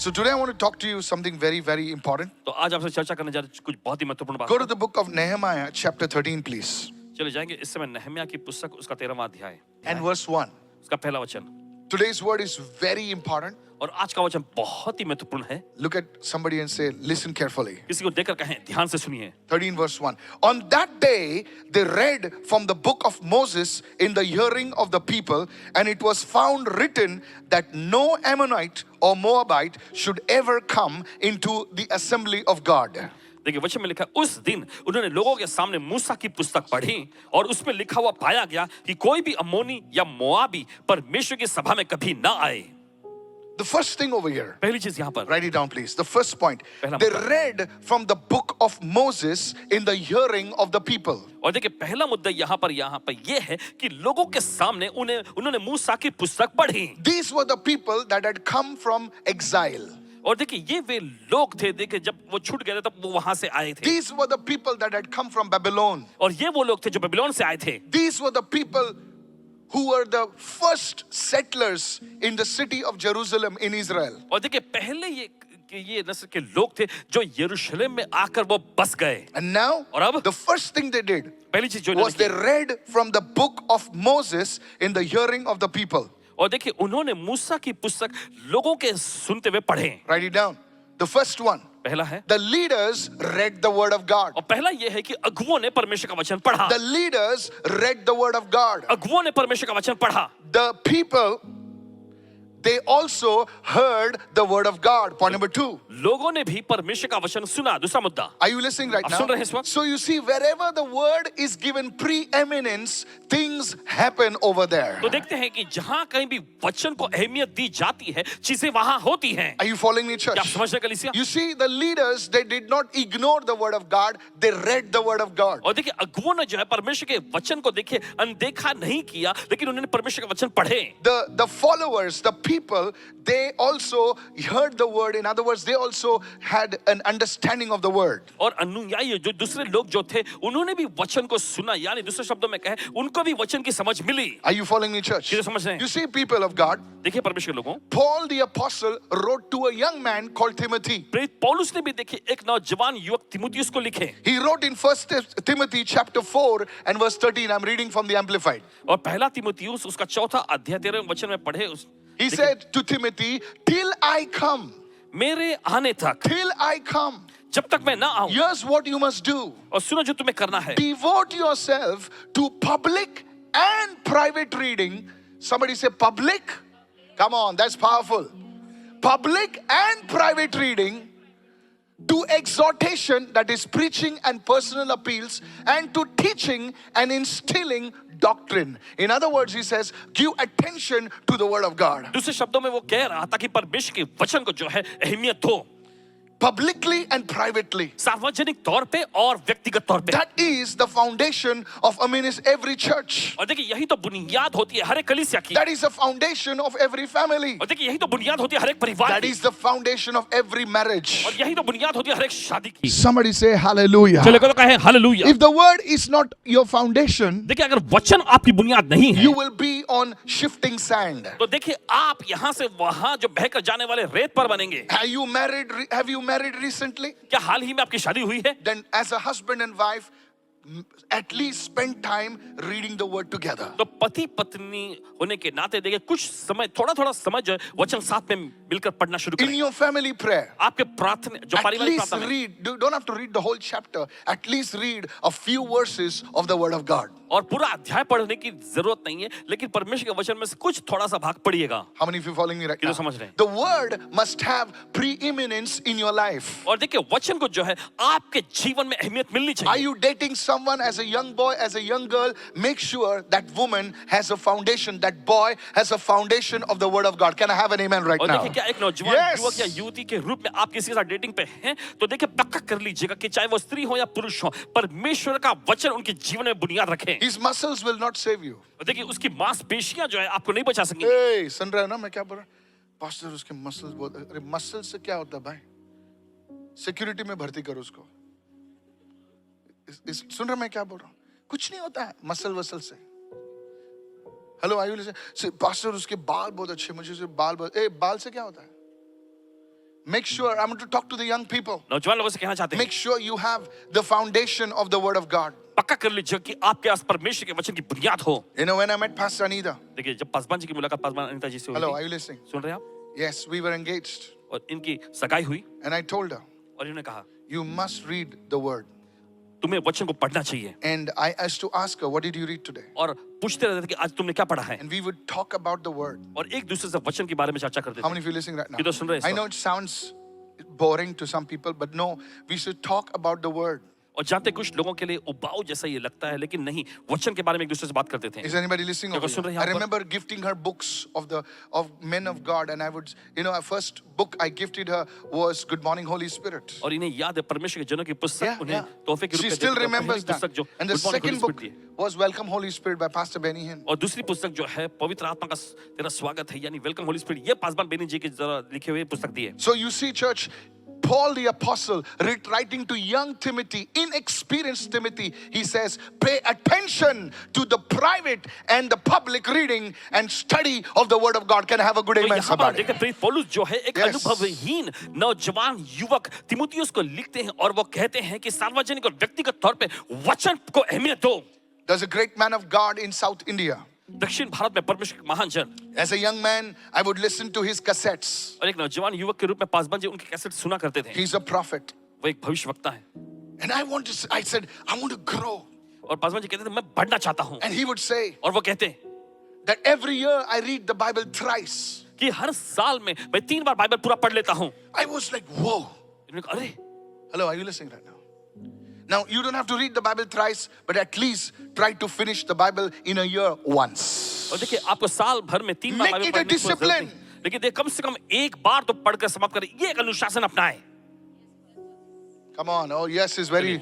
So today I want to talk to you something very, very important. तो आज आपसे चर्चा करने जा रहे हैं कुछ बहुत ही महत्वपूर्ण बात। Go to the book of Nehemiah, chapter 13, please. चले जाएंगे इस समय नहम्याह की पुस्तक उसका 13वां अध्याय And verse 1. उसका पहला वचन। Today's word is very important. और आज का वचन बहुत ही महत्वपूर्ण है। Look at somebody and say, listen carefully. किसी को देखकर कहें, ध्यान से सुनिए। 13 verse 1. On that day, they read from the book of Moses in the hearing of the people, and it was found written that no Ammonite or Moabite should ever come into the assembly of God. देखिए वचन में लिखा है, उस दिन उन्होंने लोगों के सामने मूसा की पुस्तक पढ़ी और उसमें लिखा हुआ पाया गया कि कोई भी अम्मोनी या मोआबी परमेश्वर की सभा में कभी ना आए। The first thing over here, पहली चीज यहाँ पर, write it down please. The first point, they read from the book of Moses in the hearing of the people. और देखिए पहला मुद्दा यहाँ पर यह है कि लोगों के सामने उन्होंने मूसा की पुस्तक पढ़ी। These were the people that had come from exile. और देखिए ये वे लोग थे, देखिए जब वो छूट गए थे तब वो वहां से आए थे। These were the people that had come from Babylon. और ये वो लोग थे जो बेबीलोन से आए थे। These were the people who were the first settlers in the city of Jerusalem in Israel. और देखिए पहले ये नस्ल के लोग थे जो यरूशलेम में आकर वो बस गए। And now, और अब the first thing they did पहली चीज जो was they read from the book of Moses in the hearing of the people. और देखिए उन्होंने मूसा की पुस्तक लोगों के सुनते हुए पढ़े। Write it down. The first one. पहला है, The leaders read the word of God. और पहला ये है कि अगुओं ने परमेश्वर का वचन पढ़ा। The leaders read the word of God. अगुओं ने परमेश्वर का वचन पढ़ा। The people, they also heard the word of God. Point number 2. लोगों ने भी परमेश्वर का वचन सुना। दूसरा मुद्दा, Are you listening right आप सुन रहे हैं इस now? वक्त? So you see, wherever the word is given preeminence, things happen over there. तो देखते हैं कि जहां कहीं भी वचन को अहमियत दी जाती है, चीजें वहां होती हैं। Are you following me, church? क्या आप समझ रहे हैं कलीसिया? You see, the leaders, they did not ignore the word of God, they read the word of God. और देखिए अगुओं ने जो है परमेश्वर के वचन को देखिए अनदेखा नहीं किया, लेकिन उन्होंने परमेश्वर का वचन पढ़े। The followers, the people, they also heard the word. In other words, they also had an understanding of the word. और अनुयायी जो दूसरे लोग जो थे, उन्होंने भी वचन को सुना, यानी दूसरे शब्दों में कहे, उनको भी वचन की समझ मिली। Are you following me, church? किसे समझ रहे हैं? You see, people of God, देखिए परमेश्वर के लोगों, Paul the apostle wrote to a young man called Timothy. प्रेरित पौलुस ने भी देखिए एक नौजवान युवक तिमुथियुस को लिखे। He wrote in 1 Timothy chapter 4 and verse 13. I'm reading from the Amplified. और पहला तिमुथियुस उसका चौथा अध्याय 13वें वचन में पढ़े। He said to Timothy, till I come, मेरे आने तक, till I come, जब तक मैं ना आऊं, here's what you must do. और सुनो जो तुम्हें करना है, Devote yourself to public and private reading. Somebody say public. Come on, that's powerful. Public and private reading, to exhortation, that is preaching and personal appeals, and to teaching and instilling doctrine. In other words, he says, give attention to the word of God. दूसरे शब्दों में वो कह रहा था कि परमेश्वर के वचन को जो है अहमियत दो, Publicly and privately. सार्वजनिक तौर पे और व्यक्तिगत तौर पे। That is the foundation of every church. और देखिए यही तो बुनियाद होती है हर एक कलीसिया की। That is the foundation of every family. और देखिए यही तो बुनियाद होती है हर एक परिवार That की। is the foundation of every marriage. और यही तो बुनियाद होती है हर एक शादी की। Somebody say hallelujah. चलो तो कहें hallelujah. If the word is not your foundation, देखिए अगर वचन आपकी बुनियाद नहीं है, you will be on shifting sand. तो देखिए आप यहाँ से वहां जो बहकर जाने वाले रेत पर बनेंगे। Have you married recently? क्या हाल ही में आपकी शादी हुई है? Then as a husband and wife, at least spend time reading the word together. तो पति पत्नी होने के नाते देखिए कुछ समय, थोड़ा समय जो है वचन साथ में मिलकर पढ़ना शुरू In करें। your family prayer, आपके प्रार्थना जो at पारिवारिक least प्रार्थना में, read, you don't have to read the whole chapter, at least read a few verses of the word of God. और पूरा अध्याय पढ़ने की जरूरत नहीं है, लेकिन परमेश्वर के वचन में से कुछ थोड़ा सा भाग पढ़िएगा। How many of you following me right now? कितने समझ रहे हैं? The word must have preeminence in your life. और देखिए वचन को जो है आपके जीवन में अहमियत मिलनी Are चाहिए। you dating someone as a young boy, as a young girl? Make sure that woman has a foundation, that boy has a foundation of the word of God. Can I have an amen right और now? देखिए क्या एक नौजवान Yes. युवक या युवती के रूप में आप किसी के साथ डेटिंग पे हैं, तो देखिए पक्का कर लीजिएगा कि चाहे वो स्त्री हो या पुरुष हो, परमेश्वर का वचन उनके जीवन में बुनियाद रखें। His muscles will not save you. और देखिए उसकी मांसपेशियां जो है आपको नहीं बचा सकेंगी। Hey, सुन रहे हो ना मैं क्या बोल रहा हूँ? पास्टर उसके मसल्स बहुत, अरे मसल से क्या होता है भाई? सिक्योरिटी में भर्ती करो उसको। सुन रहे मैं क्या बोल रहा हूँ? कुछ नहीं होता है मसल वसल से। हेलो आयु, पास्टर उसके बाल बहुत अच्छे, मुझे से बाल बहुत, बाल से क्या होता है? Make sure, I'm going to talk to the young people. नौजवान लोगों से कहना चाहते हैं, Make sure you have the foundation of the Word of God. पक्का कर लीजिए कि आपके पास परमेश्वर के वचन की बुनियाद हो। You know, when I met Pastor Anita, देखिए, जब पासवान जी की मुलाकात पासवान अनीता जी से हुई hello, थी, are you listening? सुन रहे हैं आप? Yes, we were engaged. और इनकी सगाई हुई And I told her, और इन्होंने कहा, you must read the Word. तुम्हें वचन को पढ़ना चाहिए। And I used to ask her, what did you read today? और पूछते रहते थे कि आज तुमने क्या पढ़ा है, And we would talk about the Word. और एक दूसरे से वचन के बारे में चर्चा करते How थे। many of you listening right now? ये तो सुन रहे हैं I इस know it sounds boring to some people, but no, we should talk about the Word. और जानते कुछ लोगों के लिए उबाऊ जैसा ये लगता है, लेकिन नहीं, वचन के बारे में एक दूसरे से बात करते थे। Is anybody listening over सुन रहे here? हैं I यहाँ पर? remember gifting her books of men of God, and I would, you know, our first book I gifted her was Good Morning Holy Spirit. और इन्हें याद है परमेश्वर के जनों की पुस्तक उन्हें तोहफे के रूप She में still देते थे। remembers पहली that. पुस्तक जो And the Good Morning Holy second book Spirit दी है। was Welcome Holy Spirit by Pastor Benny Hinn. और दूसरी पुस्तक जो है पवित्र आत्मा का तेरा स्वागत है, यानी वेलकम होली स्पिरिट, ये पासवान बेनी जी के जरा लिखे हुए पुस्तक दी है। So you see, church, Paul the apostle writing to young Timothy, inexperienced Timothy, he says, pay attention to the private and the public reading and study of the Word of God. Can I have a good तो amen, यहाँ पर somebody? देखते प्रेरित पौलुस जो है एक Yes. अनुभवहीन नौजवान युवक तिमुथियुस को लिखते हैं और वो कहते हैं कि सार्वजनिक और व्यक्तिगत तौर पे वचन को अहमियत दो। There's a great man of God in South India. दक्षिण भारत में परमेश्वर के महान जन, As a young man, I would listen to his cassettes. और एक नौजवान युवक के रूप में पासवान जी उनके कैसेट सुना करते थे। He's a prophet. वो एक भविष्यवक्ता है And I said, I want to grow. और पासवान जी कहते थे मैं बढ़ना चाहता हूँ, And he would say और वो कहते that every year I read the Bible thrice. कि हर साल में मैं 3 बार बाइबल पूरा पढ़ लेता हूँ। I was like, whoa. इन्होंने कहा, अरे Hello, are you listening right now? Now, you don't have to read the Bible thrice, but at least try to finish the Bible in a year once. और देखिए आपको साल भर में 3 बार Make Bible it a पढ़ने की जरूरत discipline. नहीं। लेकिन देखिए कम से कम एक बार तो पढ़कर समाप्त करें, ये एक अनुशासन अपनाएं। Come on. Oh, yes is very,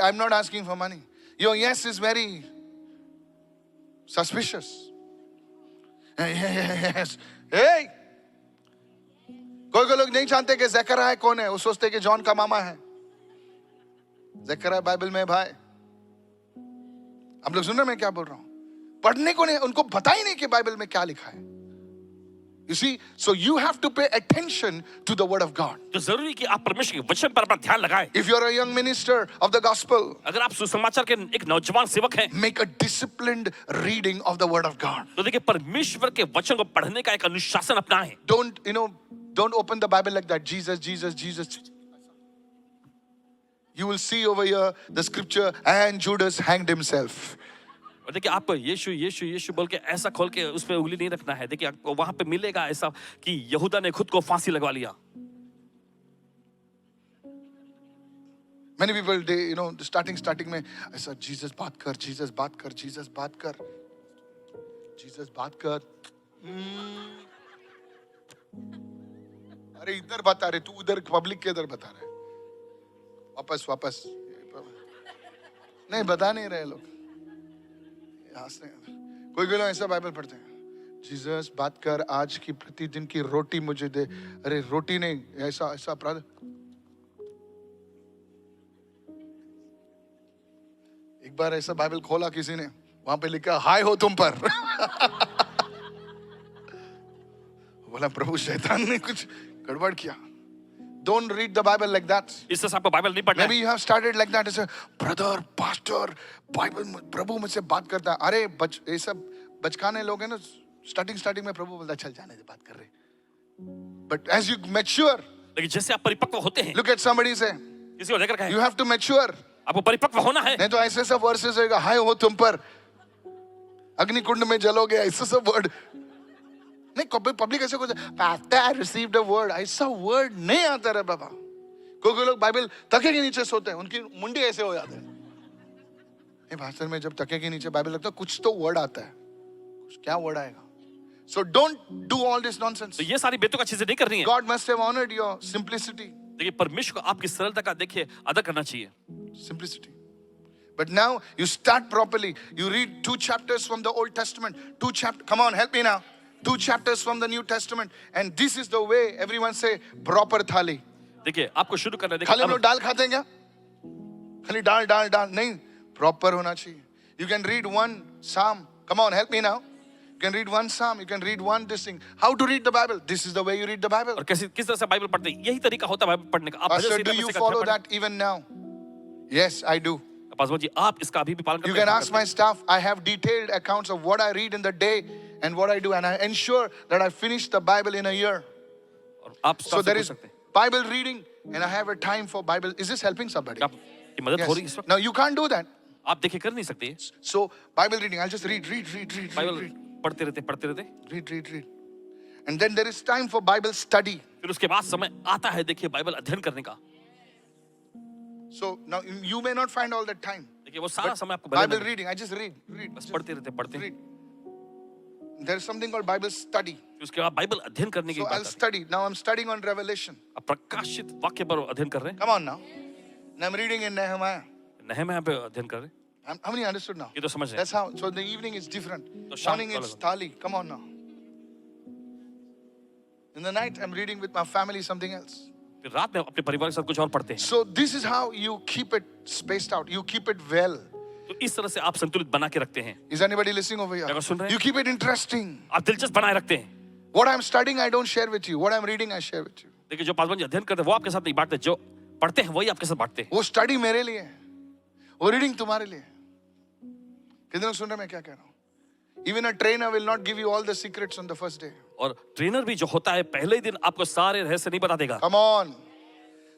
I'm not asking for money. Your yes is very suspicious. Yes. Hey! कोई लोग नहीं जानते कि ज़करिया कौन है, वो सोचते कि जॉन का मामा है। ज़करिया बाइबल में भाई। आप लोग सुन रहे हैं मैं क्या बोल रहा हूँ? पढ़ने को नहीं, उनको पता ही नहीं कि बाइबल में क्या लिखा है। You see, so you have to pay attention to the Word of God. तो जरूरी कि आप परमेश्वर के वचन पर अपना ध्यान लगाएं। If you're a young minister of the gospel, अगर आप सुसमाचार के एक नौजवान सेवक हैं, make a disciplined reading of the Word of God. तो देखिए परमेश्वर के वचन को पढ़ने का एक अनुशासन अपनाएं। Don't open the Bible like that. Jesus, Jesus, Jesus. You will see over here the scripture, and Judas hanged himself. और देखिए आपको यीशु यीशु यीशु बोल के ऐसा खोल के उस पे उंगली नहीं रखना है। देखिए आपको वहां पे मिलेगा ऐसा कि यहूदा ने खुद को फांसी लगवा लिया। Many people, they, starting में ऐसा Jesus बात कर, Jesus बात कर, Jesus बात कर, Jesus बात कर। अरे इधर बता रहे, तू उधर पब्लिक के इधर बता रहे। वापस नहीं बता नहीं रहे लोग। कोई लोग ऐसा बाइबल पढ़ते हैं, जीसस बात कर, आज की प्रतिदिन की रोटी मुझे दे। अरे रोटी नहीं, ऐसा अपराध। एक बार ऐसा बाइबल खोला किसी ने, वहां पे लिखा हाय हो तुम पर। बोला प्रभु शैतान ने कुछ गड़बड़ किया। Don't read the Bible like that. इससे आपको बाइबल नहीं पढ़ना Maybe है। you have started like that. As a brother, pastor, Bible, प्रभु मुझसे बात करता है। अरे ये सब बचकाने लोग हैं ना, स्टार्टिंग में प्रभु बोलता है चल जाने दे, बात कर रहे। But as you mature, लेकिन जैसे आप परिपक्व होते हैं, look at somebody say, किसी को लेकर कहें, you have to mature. आपको परिपक्व होना है। नहीं तो ऐसे सब वर्सेस होगा, हाय हो तुम पर, अग्निकुंड में जलोगे, ऐसे सब वर्ड। नहीं पब्लिक ऐसे कुछ, pastor I received a word, ऐसा वर्ड नहीं आता रे बाबा। कोई लोग बाइबल तके के नीचे सोते हैं, उनकी मुंडी ऐसे हो जाते हैं। नहीं भाषण में जब तके के नीचे बाइबल लगता है, कुछ तो वर्ड आता है, कुछ क्या वर्ड आएगा? So don't do all this nonsense. तो ये सारी बेतुका चीजें नहीं करनी है। God must have honored your simplicity. देखिए परमेश्वर को आपकी सरलता का देखिए अदा करना चाहिए। Simplicity. But now you start properly. You read 2 chapters from the Old Testament. Come on, help me now. 2 chapters from the New Testament. And this is the way everyone say proper thali. देखिए आपको शुरू करना है। खाली हम लोग दाल खाते हैं क्या? खाली दाल नहीं, proper होना चाहिए. You can read one psalm. Come on, help me now. You can read one psalm, you can read one this thing. How to read the Bible? This is the way you read the Bible. और कैसे किस तरह से Bible पढ़ते हैं, यही तरीका होता है बाइबल पढ़ने का। आप भजन Pastor, संहिता do में you से एक follow अध्याय that even now? Yes, I do. पढ़ें। पासवान जी, आप इसका अभी भी पालन You करते can हैं? ask my staff. I have detailed accounts of what I read in the day and what I do, and I ensure that I finish the Bible in a year. और आप So staff से there पूछ is सकते हैं। Bible reading, and I have a time for Bible. Is this helping somebody? क्या आपकी मदद हो रही है इस Yes. वक्त? Now you can't do that. आप देखिए कर नहीं सकते। So Bible reading, I'll just read. Bible पढ़ते रहते। Read. And then there is time for Bible study. फिर उसके बाद समय आता है देखिए बाइबल अध्ययन करने का। So now you may not find all that time. देखिए वो सारा समय आपको Bible बदलना reading, I just read. बस पढ़ते रहते। Read. There is something called Bible study. फिर उसके बाद बाइबल अध्ययन करने की So बात I'll आती है। study. Now I'm studying on Revelation. आप प्रकाशित वाक्य पर अध्ययन कर रहे हैं। Come on now. And I'm reading in Nehemiah. नहम्याह पे अध्ययन कर रहे हैं। How many understood now? ये तो समझ रहे That's हैं। how. So the evening is different. तो शाम Morning को it's अलग thali. Come on now. In the night I'm reading with my family something else. फिर रात में अपने परिवार के साथ कुछ और पढ़ते हैं। So this is how you keep it spaced out. You keep it well. तो इस तरह से आप संतुलित बना के रखते हैं। Is anybody listening over here? क्या सुन रहे हैं? You keep it interesting. आप दिलचस्प बनाए रखते हैं। What I'm studying, I don't share with you. What I'm reading, I share with you. देखिए जो पासवान जी अध्ययन करते हैं वो आपके साथ नहीं बांटते, जो पढ़ते हैं वही आपके साथ बांटते हैं। वो स्टडी मेरे लिए है, वो रीडिंग तुम्हारे लिए। कितने लोग सुन रहे हैं मैं क्या कह रहा हूँ? Even a trainer will not give you all the secrets on the first day. और ट्रेनर भी जो होता है पहले ही दिन आपको सारे रहस्य नहीं बता देगा। Come on.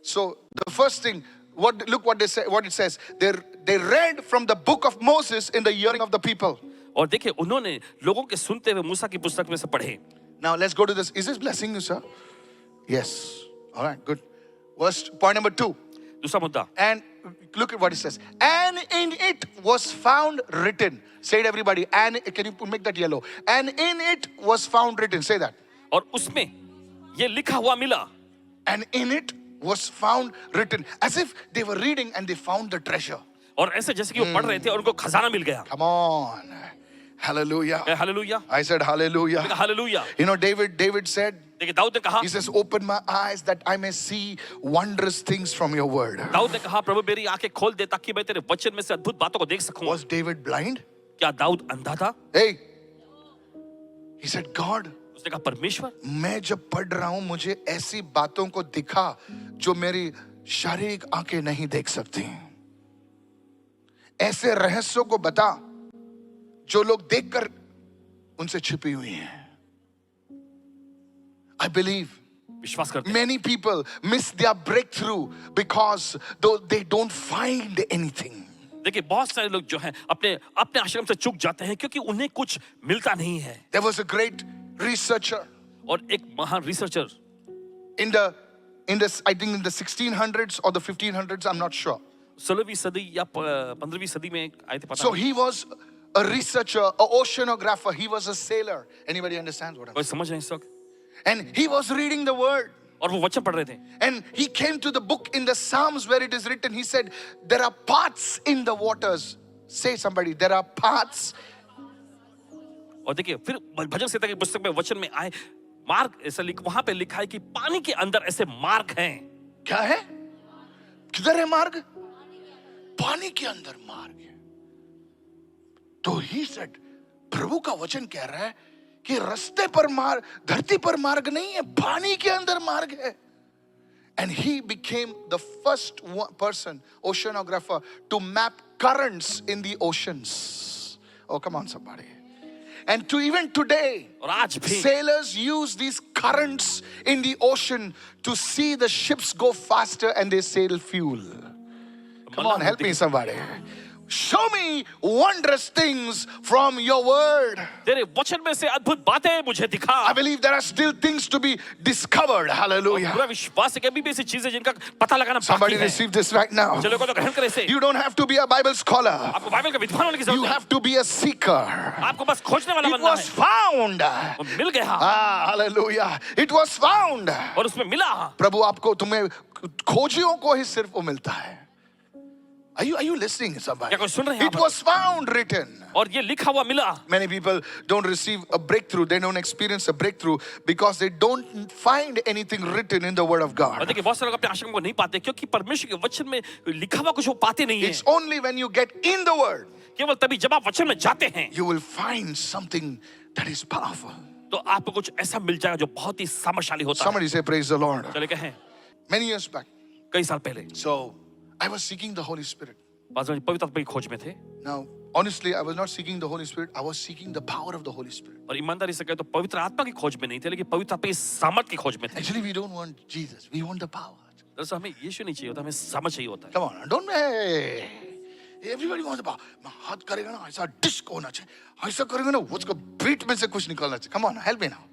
So the first thing, look what they say, what it says. They read from the book of Moses in the hearing of the people. और देखिए उन्होंने लोगों के सुनते हुए मूसा की पुस्तक में से पढ़े। Now let's go to this. Is this blessing you, sir? Yes. All right, good. Point number 2. दूसरा मुद्दा, And look at what it says. And in it was found written. Say it, everybody. And can you make that yellow? And in it was found written. Say that. और उसमें ये लिखा हुआ मिला। And in it was found written. As if they were reading and they found the treasure. और ऐसे जैसे कि वो पढ़ रहे थे और उनको खजाना मिल गया। Come on. Hallelujah. Hallelujah, I said hallelujah. Hallelujah. You know, David said, देखिए दाऊद ने कहा, he says, open my eyes that I may see wondrous things from your word. Dawood ने कहा प्रभु मेरी आंखें खोल दे ताकि मैं तेरे वचन में से अद्भुत बातों को देख सकूं। Was David blind? क्या दाऊद अंधा था? Hey. He said, God, उसने कहा परमेश्वर, मैं जब पढ़ रहा हूं मुझे ऐसी बातों को दिखा जो मेरी शारीरिक आंखें नहीं देख सकती, ऐसे रहस्यों को बता जो लोग देखकर उनसे छिपी हुई हैं। I believe विश्वास करते हैं। many people miss their breakthrough because though they don't find anything. देखिए बहुत सारे लोग जो हैं अपने अपने आश्रम से चूक जाते हैं क्योंकि उन्हें कुछ मिलता नहीं है। There was a great researcher और एक महान researcher in the I think in the 1600s or the 1500s, I'm not sure. 16वीं सदी या 15वीं सदी में आए थे, पता So नहीं। he was a researcher, a oceanographer. He was a sailor. Anybody understands what I'm कोई saying? समझ रहे हैं इस वक्त? And he was reading the word. और वो वचन पढ़ रहे थे। And he came to the book in the Psalms where it is written. He said, there are paths in the waters. Say somebody, there are paths. और देखिए फिर भजन संहिता की पुस्तक में वचन में आए मार्ग, ऐसा वहां पे लिखा है कि पानी के अंदर ऐसे मार्ग हैं। क्या है? किधर है मार्ग? पानी के अंदर मार्ग है। तो he said, प्रभु का वचन कह रहा है कि रास्ते पर मार्ग, धरती पर मार्ग नहीं है, पानी के अंदर मार्ग है। And he became the first person, oceanographer, to map currents in the oceans. Oh, come on, somebody. And to even today, और आज भी sailors use these currents in the ocean to see the ships go faster and they save fuel. Come on, help me, somebody. Show me wondrous things from your word. तेरे वचन में से अद्भुत बातें मुझे दिखा। I believe there are still things to be discovered. Hallelujah. पूरा विश्वास है कि अभी भी ऐसी चीजें जिनका पता लगाना बाकी Somebody है। receive this right now. चलो को तो ग्रहण करे इसे। You don't have to be a Bible scholar. आपको बाइबल का विद्वान होने की You जरूरत have to be a seeker. है। आपको बस खोजने वाला It बनना was है। found. वो मिल गया Hallelujah. It was found. और उसमें मिला। प्रभु आपको, तुम्हें खोजियों को ही सिर्फ वो मिलता है। Are you listening, somebody? क्या कोई सुन रहे हैं It आप? was found, written. और ये लिखा हुआ मिला। Many people don't receive a breakthrough. They don't experience a breakthrough because they don't find anything written in the Word of और God. देखिए बहुत सारे लोग अपने आश्रम को नहीं पाते क्योंकि परमेश्वर के वचन में लिखा हुआ कुछ वो पाते नहीं है। It's only when you get in the Word केवल तभी जब आप वचन में जाते हैं you will find something That is powerful. तो आपको कुछ ऐसा मिल जाएगा जो बहुत ही सामर्थ्यशाली होता है। Somebody say, praise the Lord. चले कहें Many years back. कई साल पहले So, I was seeking the Holy Spirit. बाद में पवित्र आत्मा की खोज में थे, Now, honestly, I was not seeking the Holy Spirit. I was seeking the power of the Holy Spirit. और ईमानदारी से कहे तो पवित्र आत्मा की खोज में नहीं थे, लेकिन पवित्र आत्मा की सामर्थ की खोज में थे। Actually, we don't want Jesus. We want the power. दरअसल हमें यीशु नहीं चाहिए होता, हमें समझ चाहिए होता है। Come on, don't hey. Everybody wants the power. मैं हाथ करेगा ना ऐसा डिस्क होना चाहिए, ऐसा करेगा ना उसको बीट में से कुछ निकलना चाहिए. Come on, help me now.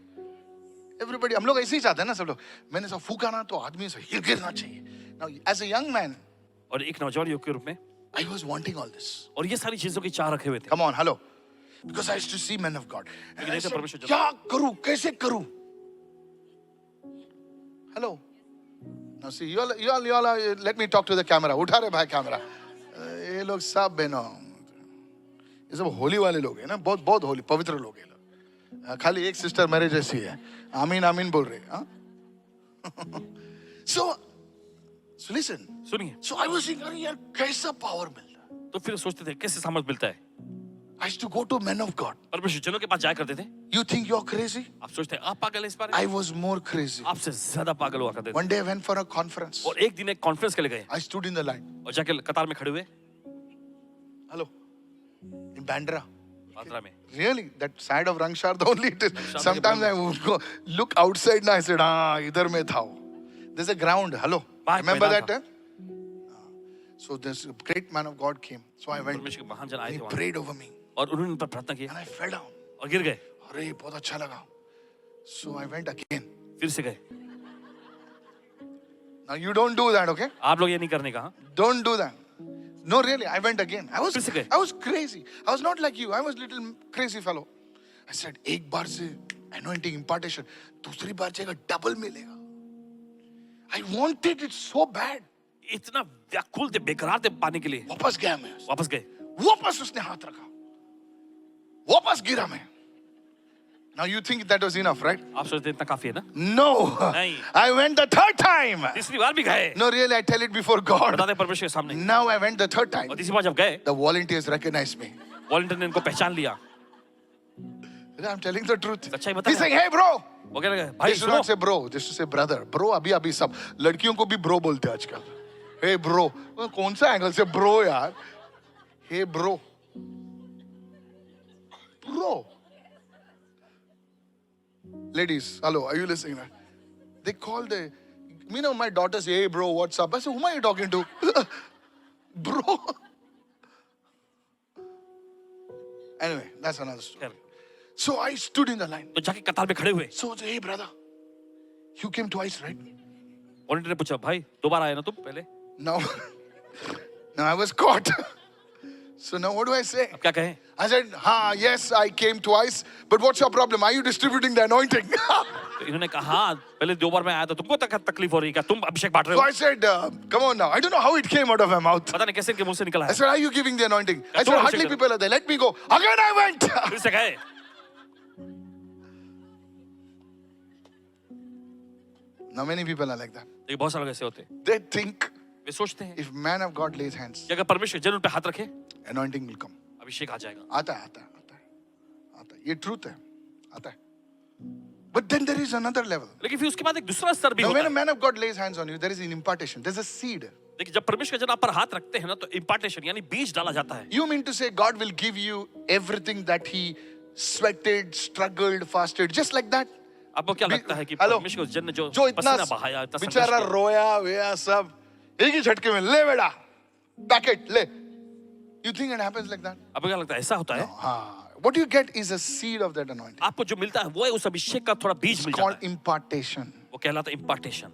Everybody, हम लोग ऐसे ही चाहते हैं ना सब लोग. मैंने सब फूका ना तो आदमी से हिल गिरना चाहिए. Now, as a young man, और एक नौजवान युवक के रूप में I was wanting all this. और ये सारी चीजों की चाह रखे हुए थे। Come on, hello. Because I used to see men of God. And I लेकिन said, ऐसे परमेश्वर क्या करूं, कैसे करूं? Hello. Now see, you all are, let me talk to the camera. उठा रहे भाई कैमरा. ये लोग सब बहनों, ये सब होली वाले लोग हैं ना, बहुत होली, पवित्र लोग हैं लोग. खाली एक सिस्टर मेरे जैसी है. आमीन आमीन बोल रहे. हाँ? So listen. सुनिए, So I was thinking, अरे यार कैसा पावर मिलता है? तो फिर सोचते थे कैसे सामर्थ मिलता है। I used to go to men of God. परमेश्वर जनों के पास जाया करते थे। You think you're crazy? आप सोचते हैं आप पागल हैं इस बारे में? I was more crazy. आपसे ज्यादा पागल हुआ करते थे। One day I went for a conference. और एक दिन एक कॉन्फ्रेंस के लिए गए I stood in the line. और जाके कतार में खड़े हुए Hello. In Bandra. बांद्रा में। Really? That side of Rangshar, the only it is. Rangshar Sometimes के I would go look outside and I said, idhar mein tha wo. There's a ground. Hello. बाहर Remember मैदान that? So this great man of God came. So I went. परमेश्वर के महान जन आए He थे वहाँ prayed over me. और उन्होंने उन पर प्रार्थना की And I fell down. और गिर गए। अरे बहुत अच्छा लगा. So I went again. फिर से गए। Now you don't do that, okay? आप लोग ये नहीं करने का, हाँ? Don't do that. No, really, I went again. I फिर से गए। was crazy. I was not like you. I was little crazy fellow. I said, एक बार से anointing impartation, दूसरी बार जाएगा double मिलेगा. I wanted it so bad. इतना व्याकुल थे, बेकरार थे पाने के लिए। वापस गया मैं. वापस गए। वापस उसने हाथ रखा. वापस गिरा मैं. Now you think that was enough, right? आप सोचते हैं इतना काफी है ना? No. नहीं। I went the third time. तीसरी बार भी गए। No, really, I tell it before God. बताते परमेश्वर के सामने। Now I went the third time. और तीसरी बार जब गए, The volunteers recognized me. Volunteer ने इनको पहचान लिया। I'm telling the truth. सच्चाई बता He's रहे saying, hey bro. वो कह रहे They भाई should सुनो, not say bro. They should say brother. Bro अभी सब लड़कियों को भी bro बोलते हैं आजकल. Hey bro. कौन सा एंगल से bro यार? Hey bro. Bro. Ladies, hello, are you listening? They call my daughter say, hey bro, what's up? I say, whom are you talking to? Bro. Anyway, that's another story. खैर, So I stood in the line. तो जाके कतार में खड़े हुए। So I say, hey brother, you came twice, right? Volunteer ने पूछा भाई दो बार आए ना तुम पहले? Now, now I was caught. So now what do I say? अब क्या कहें? I said, yes, I came twice, but what's your problem? Are you distributing the anointing? तो इन्होंने कहा हाँ पहले दो बार मैं आया था, तुमको तकलीफ हो रही है क्या? तुम अभिषेक बांट रहे So हो? I said, come on now. I don't know how it came out of my mouth. पता नहीं कैसे इनके मुंह से निकला I है। said, are you giving the anointing? I said, तुम hardly Abhishek people are there. Let me go. Again I went. फिर से गए। Now many people are like that. देखिए बहुत सारे लोग ऐसे होते हैं, They think वे सोचते हैं if man of God lays hands, कि अगर परमेश्वर जन उन पे हाथ रखे anointing will come. अभिषेक आ जाएगा। आता है. ये truth है. आता है. But then there is another level. लेकिन फिर उसके बाद एक दूसरा स्तर भी Now होता when a है। man of God lays hands on you, there is an impartation. There's a seed. देखिए जब परमेश्वर जन आप पर हाथ रखते हैं ना तो इम्पार्टेशन यानी बीज डाला जाता है। You mean to say God will give you everything that he sweated, struggled, fasted, just like that? आपको क्या लगता है कि Hello? परमेश्वर जन ने जो जो इतना पसीना बहाया, इतना संघर्ष बेचारा किया, रोया वेया सब एक ही झटके में ले बेटा पैकेट ले. You think it happens like that? आपको क्या लगता है ऐसा होता है? What you get is a seed of that anointing. आपको जो मिलता है वो है उस अभिषेक का थोड़ा बीज It's मिल called जाता है, impartation. वो कहलाता है इम्पार्टेशन।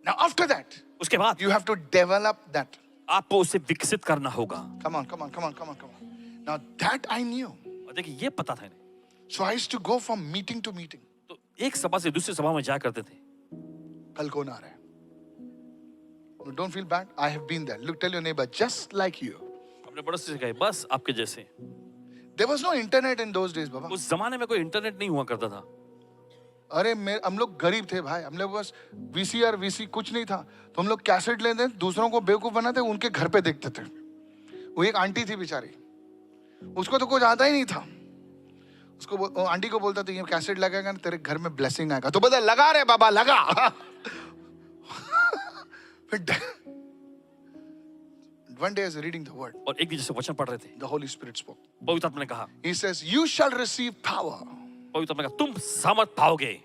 Now after that, उसके बाद you have to develop that. आपको उसे विकसित करना होगा। Come on. Now that I knew. और देखिए ये पता था इन्हें, So I used to go from meeting to meeting. तो एक सभा से दूसरी सभा में जाया करते थे। कल कौन आ रहा है? No, don't feel bad. I have been there. Look, tell your neighbor, just like you. अपने पड़ोसी से कहे बस आपके जैसे। There was no internet in those days, बाबा. उस जमाने में कोई इंटरनेट नहीं हुआ करता था। अरे हम लोग गरीब थे भाई. हम लोग बस VCR VC कुछ नहीं था. तो हम लोग कैसेट लेते, दूसरों को बेवकूफ बनाते, उनके घर पे देखते थे. वो एक आंटी थी बेचारी. उसको तो कुछ आता ही नहीं था। उसको आंटी को बोलता था ये कैसेट लगेगा ना तेरे घर में ब्लेसिंग आएगा, तो बता लगा रे बाबा लगा। One day I was reading the word, और एक दिन जैसे वचन पढ़ रहे थे, the Holy Spirit spoke. पवित्र आत्मा ने कहा, He says, you shall receive power पवित्र आत्मा ने कहा तुम सामर्थ पाओगे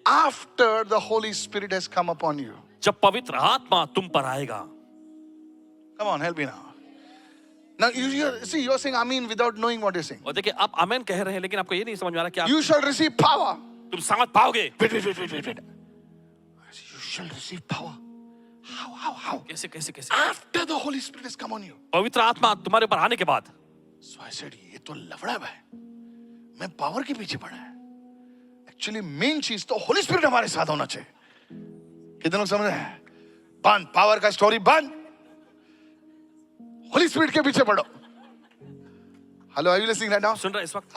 after the Holy Spirit has come upon you. जब पवित्र आत्मा तुम पर आएगा। Come on, help me now. Now you're saying Amen without knowing what you're saying. और देखिए आप आमेन कह रहे हैं लेकिन आपको ये नहीं समझ में आ रहा कि आप You shall receive power. तुम सामर्थ पाओगे। Wait. You shall receive power. How? कैसे कैसे कैसे? After the Holy Spirit has come on you. पवित्र आत्मा तुम्हारे ऊपर आने के बाद। So I said, ये तो लफड़ा है, मैं पावर के पीछे पड़ा है। Actually मेन चीज तो Holy Spirit हमारे साथ होना चाहिए। कितने लोग समझ रहे हैं? बंद, पावर का स्टोरी बंद। Holy Spirit के पीछे पड़ो। Hello, are you listening right now? सुन रहे हैं इस वक्त?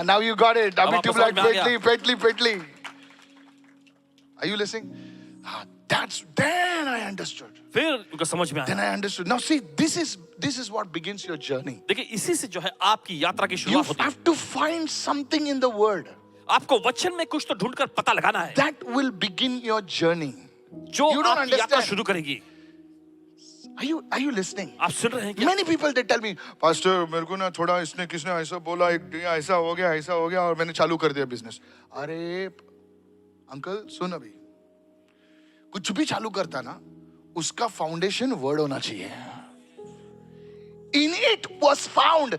Now you got it. अब अभी आपको ट्यूब लाइट समझ में आ गया। पेटली। Are you listening? Then I understood. फिर उनको समझ में Then आया। I understood. Now see, this is what begins your journey. देखिए इसी से जो है आपकी यात्रा की You शुरुआत होती है। have to find something in the word आपको वचन में कुछ तो ढूंढकर पता लगाना है that will begin your journey. जो You don't आपकी यात्रा understand. शुरू करेगी। Are you listening? आप सुन रहे हैं क्या? Many people they tell me, Pastor, मेरे को ना थोड़ा किसने ऐसा बोला, एक ऐसा हो गया और मैंने चालू कर दिया बिजनेस। अरे अंकल सुन, अभी कुछ भी चालू करता ना उसका फाउंडेशन वर्ड होना चाहिए। In it was found.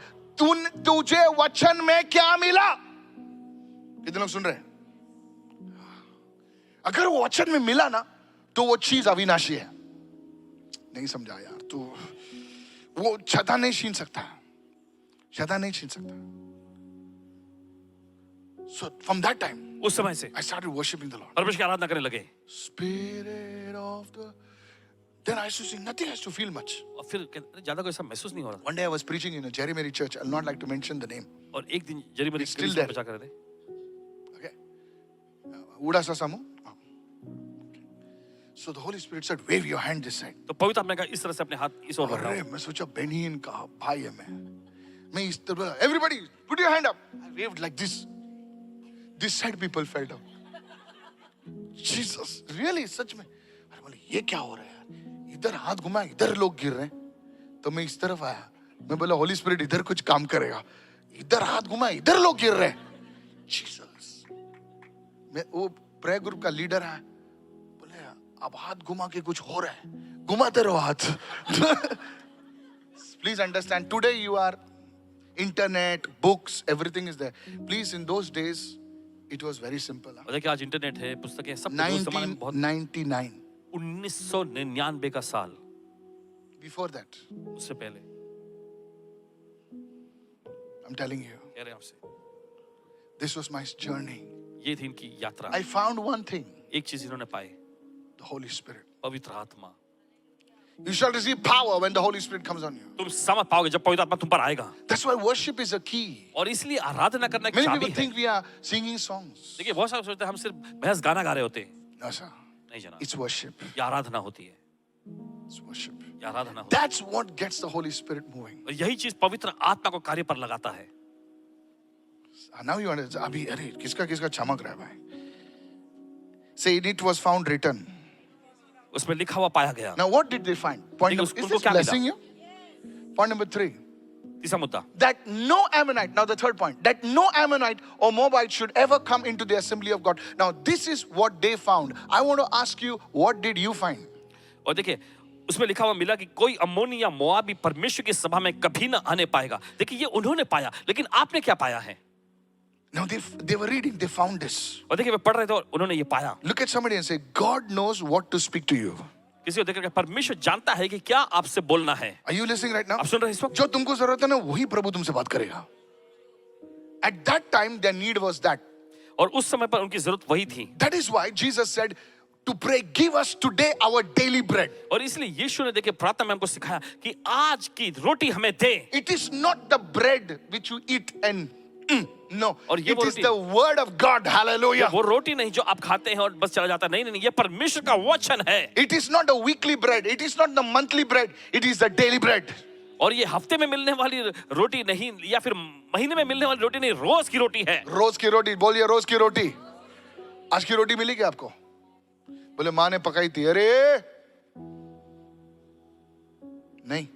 तुझे वचन में क्या मिला? कितने लोग सुन रहे हैं? अगर वो वचन में मिला ना तो वो चीज अविनाशी है। नहीं समझा यार, तो वो शैतान नहीं छीन सकता। So from that time उस समय से I started worshiping the Lord. परमेश्वर की आराधना करने लगे। Spirit of the. Then I used to sing. Nothing has to feel much. और फिर ज्यादा कोई ऐसा महसूस नहीं हो रहा था। One day I was preaching in a Jerry Mary church. I'll not like to mention the name. और एक दिन जरी मरी It's still there. बचा कर रहे थे। Okay. Uda Sasamu. So the Holy Spirit said, wave your hand this side. तो पवित्र आत्मा ने कहा इस तरह से अपने हाथ इस ओर बढ़ाओ। अरे मैं सोचा बेनियन का भाई है मैं इस तरह, everybody put your hand up. I waved like this. This side people fell down. Jesus, really सच में। अरे बोले ये क्या हो रहा है यार? इधर हाथ घुमा, इधर लोग गिर रहे हैं। तो मैं इस तरफ आया, मैं बोला होली स्पिरिट इधर कुछ काम करेगा। इधर हाथ घुमा, इधर लोग गिर रहे हैं। जीसस, मैं वो प्रेयर ग्रुप का लीडर है, बोले अब हाथ घुमा के कुछ हो रहा है, घुमाते रहो हाथ। Please understand, today you are internet, books, everything is there. Please, in those days, it was very simple. और देखिए आज इंटरनेट है, पुस्तकें सब कुछ उस जमाने में बहुत 1999. 1999 का साल Before that, उससे पहले I'm telling you, कह रहे हैं आपसे this was my journey. ये थी इनकी यात्रा। I found one thing, एक चीज इन्होंने पाई, the Holy Spirit. पवित्र आत्मा। You shall receive power when the Holy Spirit comes on you. तुम समझ पाओगे जब पवित्र आत्मा तुम पर आएगा। That's why worship is a key. और इसलिए आराधना करना एक Many चाबी people है। think we are singing songs. देखिए बहुत सारे सोचते हैं हम सिर्फ महज गाना गा रहे होते हैं। No, sir. नहीं जना, It's worship. ये आराधना होती है, It's worship. ये आराधना होती That's what gets the Holy Spirit moving. है। और यही चीज पवित्र आत्मा को कार्य पर लगाता है। Now you understand. अभी अरे किसका चमक रहा है भाई? Say it was found written. उसमें लिखा हुआ पाया गया। Now what did they find? Point देखिए, number, is उसको this क्या blessing मिला? you? Point number 3. तीसरा मुद्दा, That no Ammonite, now the third point, that no Ammonite or Moabite should ever come into the assembly of God. Now this is what they found. I want to ask you, what did you find? और देखिए उसमें लिखा हुआ मिला कि कोई अम्मोनी या मोआबी परमेश्वर की सभा में कभी न आने पाएगा। देखिए ये उन्होंने पाया, लेकिन आपने क्या पाया है? Now they were reading, they found this. और देखिए वे पढ़ रहे थे और उन्होंने ये पाया। Look at somebody and say, God knows what to speak to you. किसी को देख करके परमेश्वर जानता है कि क्या आपसे बोलना है। Are you listening right now? आप सुन रहे हैं इस वक्त? जो तुमको जरूरत है ना वही प्रभु तुमसे बात करेगा. At that time their need was that. और उस समय पर उनकी जरूरत वही थी। That is why Jesus said to pray, give us today our daily bread. और इसलिए यीशु ने देखिए प्रार्थना में हमको सिखाया कि आज की रोटी हमें दे। It is not the bread which you eat and no. और ये It वो is roti- the word of God. Hallelujah. वो रोटी नहीं जो आप खाते हैं और बस चला जाता है। नहीं नहीं नहीं, ये परमेश्वर का वचन है। It is not a weekly bread. It is not the monthly bread. It is the daily bread. और ये हफ्ते में मिलने वाली रोटी नहीं या फिर महीने में मिलने वाली रोटी नहीं, रोज की रोटी है। रोज की रोटी, बोलिए रोज की रोटी। आज की रोटी मिली क्या आपको? बोले माँ ने पकाई थी। अरे नहीं,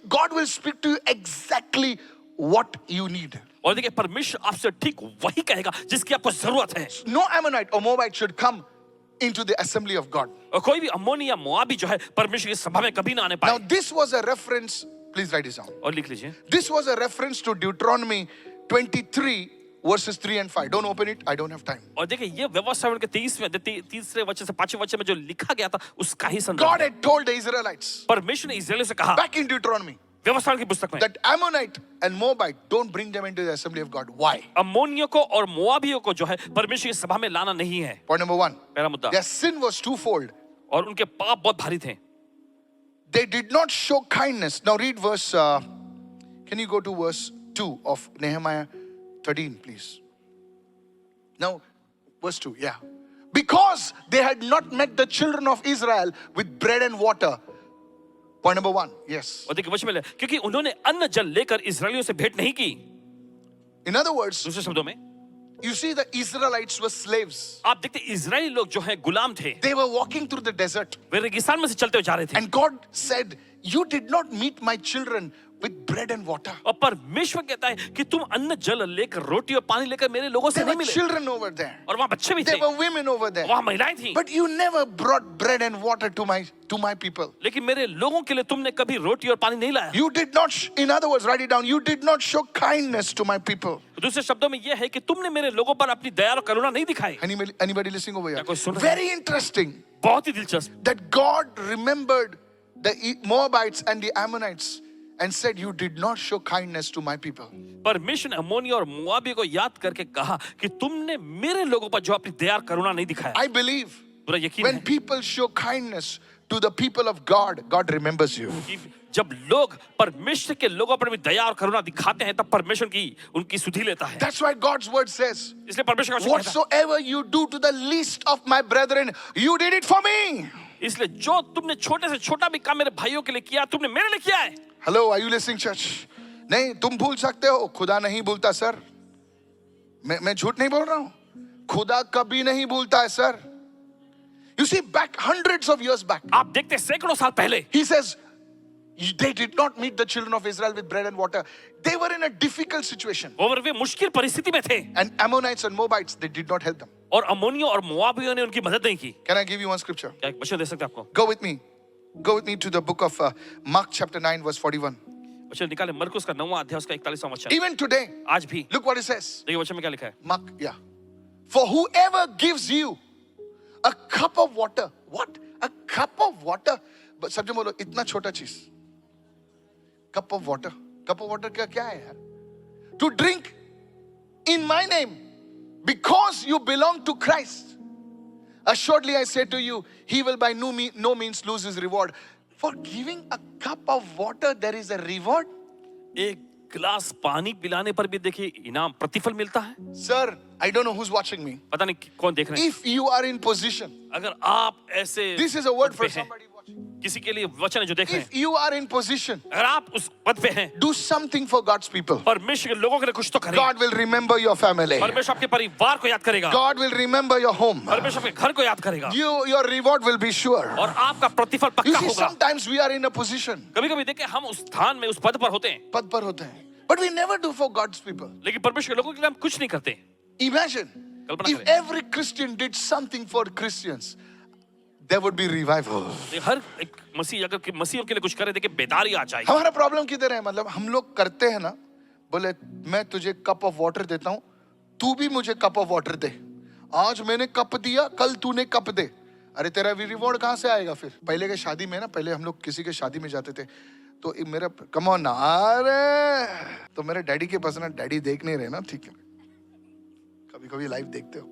God will speak to you exactly what you need. और देखिए परमेश्वर आपसे ठीक वही कहेगा जिसकी आपको जरूरत है। No Ammonite or Moabite should come into the assembly of God. और कोई भी अम्मोनी या मोआबी जो है परमेश्वर की सभा में कभी ना आने Now पाए। this was a reference, please write this down. और लिख लीजिए, This was a reference to Deuteronomy 23 verses 3 and 5. Don't open it, I don't have time. और देखिए ये व्यवस्था के 30वें वचन से 5वें वचन में जो लिखा गया था उसका ही संदर्भ God है। had told the Israelites परमेश्वर ने इस्राएलियों से कहा back in Deuteronomy व्यवस्था की पुस्तक में, that Ammonite and Moabite, don't bring them into the assembly of God. Why? अम्मोनियों को और मोआबियों को जो है परमेश्वर की सभा में लाना नहीं है। Point number 1. पहला मुद्दा, Their sin was twofold. और उनके पाप बहुत भारी थे। They did not show kindness. Now read verse, can you go to verse 2 of Nehemiah 13, please? Now, verse 2, yeah. Because they had not met the children of Israel with bread and water. Point number 1, yes. और देखिए वचन में क्योंकि उन्होंने अन्न जल लेकर इस्राएलियों से भेंट नहीं की। In other words, दूसरे शब्दों में you see the Israelites were slaves. आप देखते इजरायली लोग जो है गुलाम थे, They were walking through the desert. वे रेगिस्तान में से चलते हुए जा रहे थे। And God said, you did not meet my children with bread and water. और परमेश्वर कहता है कि तुम अन्न जल लेकर रोटी और पानी लेकर मेरे लोगों से There नहीं were मिले। children over there. और वहां बच्चे भी थे, There were women over there. वहां महिलाएं थी, But you never brought bread and water to my people. लेकिन मेरे लोगों के लिए तुमने कभी रोटी और पानी नहीं लाया। You did not, in other words, write it down, you did not show kindness to my people. दूसरे शब्दों में यह है कि तुमने मेरे लोगों पर अपनी दया और करुणा नहीं दिखाई। Anybody listening over here? क्या कोई सुन रहा है? Very interesting बहुत ही दिलचस्प that God remembered the Moabites and the Ammonites and said, you did not show kindness to my people. परमेश्वर ने अम्मोनी और मोआबी को याद करके कहा कि तुमने मेरे लोगों पर जो अपनी दया और करुणा नहीं दिखाया। I believe पूरा यकीन when है people show kindness to the people of God, God remembers you. कि जब लोग परमेश्वर के लोगों पर भी दया और करुणा दिखाते हैं तब परमेश्वर की उनकी सुधि लेता है। That's why God's word says, इसलिए परमेश्वर का वचन कहता है, whatsoever you do to the least of my brethren, you did it for me. इसलिए जो तुमने छोटे से छोटा भी काम मेरे भाइयों के लिए किया तुमने मेरे लिए किया है। Hello, are you listening, church? नहीं, तुम भूल सकते हो, खुदा नहीं भूलता सर। मैं झूठ नहीं बोल रहा हूं, खुदा कभी नहीं भूलता है sir. You see, back hundreds of years back, आप देखते हैं सैकड़ों साल पहले he says, they did not meet the children of Israel with bread and water. They were in a difficult situation. और वे मुश्किल परिस्थिति में थे And Ammonites and Moabites, they did not help them. और अम्मोनियों और मोआबियों ने उनकी मदद नहीं की। Can I give you one scripture? क्या एक वचन दे सकते हैं आपको? Go with me. Go with me to the book of Mark chapter 9 verse 41. वचन निकाले मरकुस का 9वां अध्याय उसका 41वां वचन। Even today, आज भी look what it says. देखिए वचन में क्या लिखा है। Mark, yeah. For whoever gives you a cup of water. What? A cup of water? But सबसे बोलो इतना छोटा चीज. Cup of water. Cup of water क्या है यार? To drink in my name because you belong to Christ. Assuredly I say to you, he will by no means lose his reward. For giving a cup of water, there is a reward. एक गिलास पानी पिलाने पर भी देखिए इनाम प्रतिफल मिलता है। Sir, I don't know who's watching me. पता नहीं कौन देख रहे हैं। If you are in position, अगर आप ऐसे this is a word पद for पे हैं, somebody watching. किसी के लिए वचन है जो देख रहे If हैं, you are in position, अगर आप उस पद पे हैं, do something for God's people. परमेश्वर के लोगों के लिए कुछ तो करें। God will remember your family. परमेश्वर आपके परिवार को याद करेगा। God will remember your home. परमेश्वर आपके घर को याद करेगा Your reward will be sure. और आपका प्रतिफल You पक्का see, होगा। sometimes we are in a position. कभी-कभी देखिए हम उस स्थान में उस पद पर होते हैं, पद पर होते हैं. But we never do for God's people. लेकिन परमेश्वर के लोगों के लिए हम कुछ नहीं करते। Imagine कल्पना if करें। every Christian did something for Christians, there would be revival. हर एक मसीह अगर मसीहियों के लिए कुछ करे देखिए बेदारी आ जाएगी। हमारा प्रॉब्लम किधर है? मतलब हम लोग करते हैं ना, बोले मैं तुझे कप ऑफ वाटर देता हूं, तू भी मुझे कप ऑफ वाटर दे। आज मैंने कप दिया, कल तूने कप दे। अरे तेरा रिवॉर्ड कहां से आएगा फिर? पहले के शादी में ना, पहले हम लोग किसी के शादी में जाते थे तो मेरा कम ऑन ना, अरे तो मेरे डैडी के पास ना, डैडी देख नहीं रहे ना, ठीक है, कभी कभी लाइव देखते हो,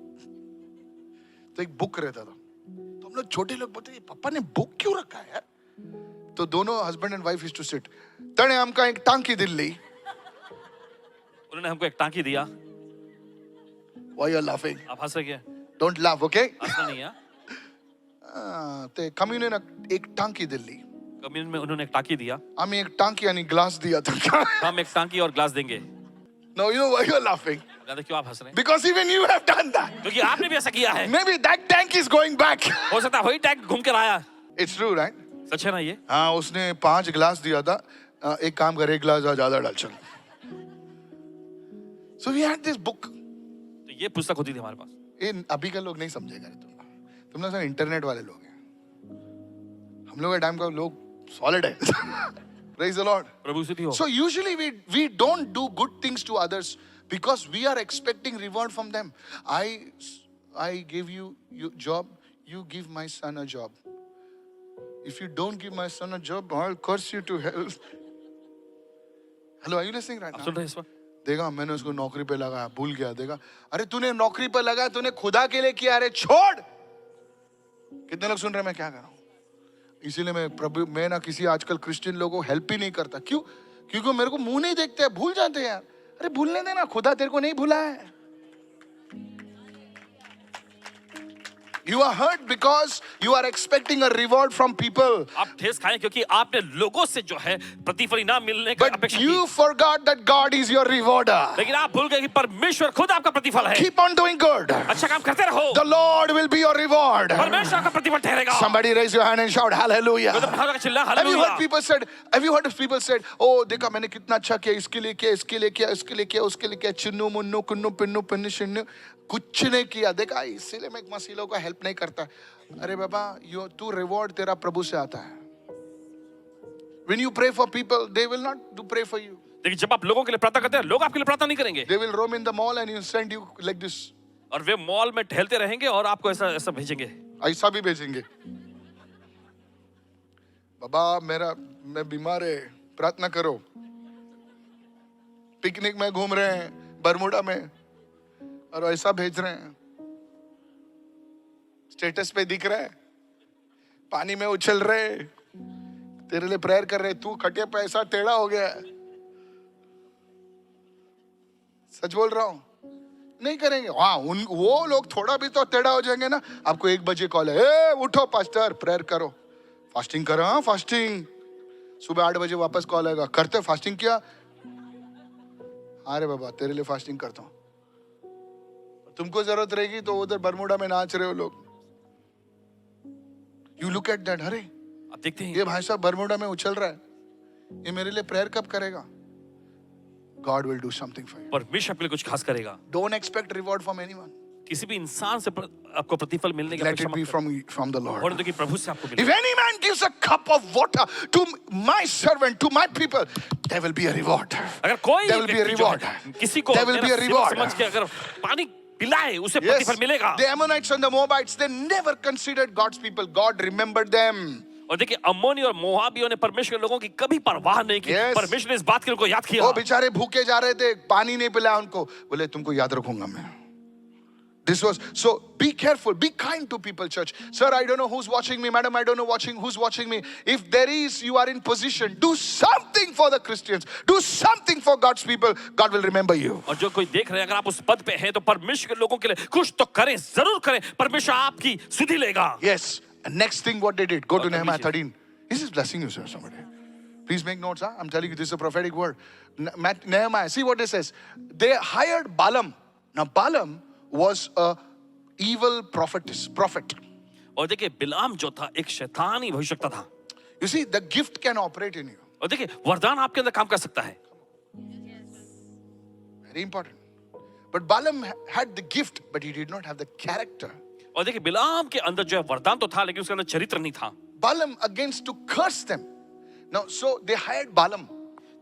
तो एक बुक रहता था, तो हम लोग छोटे लोग बोलते पापा ने बुक क्यों रखा है यार? तो दोनों husband and wife used to sit, तने हमका एक टांकी दिल्ली। उन्होंने हमको एक टांकी दिया। Why you are laughing? आप हंस रहे हैं? Don't laugh, okay? हंसना नहीं है। ते कम्युनियन एक टांकी दिल्ली कम्युनियन में उन्होंने एक टांकी दिया, हमें एक टांकी यानी ग्लास दिया था. हम एक टांकी और ग्लास देंगे. No, you know why you're laughing? कहते क्यों आप हंस रहे हैं? Because even you have done that. क्योंकि आपने भी ऐसा किया है. Maybe that tank is going back. हो सकता है वही टैंक घूम कर आया. It's true, right? सच है ना ये? हाँ, उसने 5 ग्लास दिया था. एक काम कर, एक ग्लास ज्यादा डाल चल. So we had this book. तो ये पुस्तक होती थी हमारे पास. ये अभी का लोग नहीं समझेगा तुम लोग सब इंटरनेट वाले लोग हैं. हम लोग के टाइम का लोग सॉलिड है. Praise the Lord. प्रभु स्तुति हो. So usually we don't do good things to others because we are expecting reward from them. I give you job, you give my son a job. If you don't give my son a job, I'll curse you to hell. Hello, are you listening right आप now? सुन रहे हैं इस वक्त? देखा मैंने उसको नौकरी पे लगाया, भूल गया. देखा, अरे तूने नौकरी पे लगाया, तूने खुदा के लिए किया. अरे छोड़. कितने लोग सुन रहे हैं मैं क्या कर रहा हूं? इसीलिए मैं ना किसी आजकल क्रिश्चियन लोगों को हेल्प ही नहीं करता. क्यों? क्योंकि मेरे को मुंह नहीं देखते हैं, भूल जाते हैं यार. अरे भूलने देना, खुदा तेरे को नहीं भूला है. You are hurt because you are expecting a reward from people. आप ठेस खाएं क्योंकि आपने लोगों से जो है प्रतिफल इनाम मिलने की But अपेक्षा you की. forgot that God is your rewarder. लेकिन आप भूल गए कि परमेश्वर खुद आपका प्रतिफल है. Keep on doing good. अच्छा काम करते रहो. The Lord will be your reward. परमेश्वर आपका प्रतिफल ठहरेगा. Somebody raise your hand and shout hallelujah. तो भाग के चिल्ला Have you heard hallelujah. people said, oh देखा मैंने कितना अच्छा किया, इसके लिए किया, इसके लिए किया, इसके लिए किया, उसके लिए किया, चिन्नू मुन्नू कुन्नू पिन्नू पिन्नू शिन्नू, कुछ नहीं किया. देखा, इसीलिए मैं मसीलों का हेल्प नहीं करता. अरे बाबा, तू रिवॉर्ड तेरा प्रभु से आता है. When you pray for people, they will not do pray for you. लेकिन जब आप लोगों के लिए प्रार्थना करते हैं, लोग आपके लिए प्रार्थना नहीं करेंगे. They will roam in the mall and you send you like this. और वे मॉल में टहलते रहेंगे और आपको ऐसा ऐसा भेजेंगे. ऐसा भी भेजेंगे. बाबा मैं बीमार है, प्रार्थना करो. पिकनिक में घूम रहे हैं बरमुडा में और ऐसा भेज रहे हैं. स्टेटस पे दिख रहा है, पानी में उछल रहे, तेरे लिए प्रेयर कर रहे, तू खटिया पे ऐसा टेढ़ा हो गया. सच बोल रहा हूं, नहीं करेंगे. हाँ, वो लोग थोड़ा भी तो टेढ़ा हो जाएंगे ना. आपको 1 बजे कॉल है, ए उठो पास्टर प्रेयर करो, फास्टिंग करो. हाँ फास्टिंग. सुबह 8 बजे वापस कॉल आएगा, करते फास्टिंग किया. अरे बाबा तेरे लिए फास्टिंग करता हूं. तुमको जरूरत रहेगी तो उधर बरमुडा में नाच रहे हो लोग. You look at that, अरे आप देखते हैं ये भाई साहब बरमुडा में उछल रहा है, ये मेरे लिए प्रेयर कब करेगा? God will do something for you. परमेश्वर आपके लिए कुछ खास करेगा. Don't expect reward from anyone. किसी भी इंसान से आपको प्रतिफल मिलने की Let अपेक्षा it be मत करो. from the Lord. और तो कि प्रभु से आपको If मिले. any man gives a cup of water to my servant, to my people, there will be a reward. अगर कोई There will be a व्यक्ति जो reward. है, किसी को There will be मेरा a सेवक reward. समझ के अगर पानी पिलाए उसे Yes, प्रतिफल मिलेगा. the Ammonites and the Moabites, they never considered God's people. God remembered them. और देखिए अम्मोनी और मोआबियों ने परमेश्वर के लोगों की कभी परवाह नहीं की. Yes. परमेश्वर ने इस बात के उनको याद किया. वो बेचारे भूखे जा रहे थे, पानी नहीं पिलाया उनको, बोले तुमको याद रखूंगा मैं. This was so. Be careful, be kind to people, church. Sir, I don't know who's watching me, madam, I don't know who's watching me. If there is, you are in position, do something for the Christians, do something for God's people. God will remember you. और जो कोई देख रहे हैं, अगर आप उस पद पे हैं तो परमेश्वर के लोगों के लिए कुछ तो करें, जरूर करें. परमेश्वर आपकी सुधि लेगा. Yes. And next thing, what they did? Go to और Nehemiah कभी 13. This is blessing you, sir. Somebody, please make notes. Huh? I'm telling you, this is a prophetic word. Nehemiah. See what it says. They hired Balaam. Now Balaam was a evil prophet. और देखिए बिलाम जो था एक शैतानी भविष्यवक्ता था. You see, the gift can operate in you. और देखिए वरदान आपके अंदर काम कर सकता है. Very important. But Balaam had the gift, but he did not have the character. और देखिए बिलाम के अंदर जो है वरदान तो था लेकिन उसके अंदर चरित्र नहीं था. Balaam against to curse them. Now, so they hired Balaam.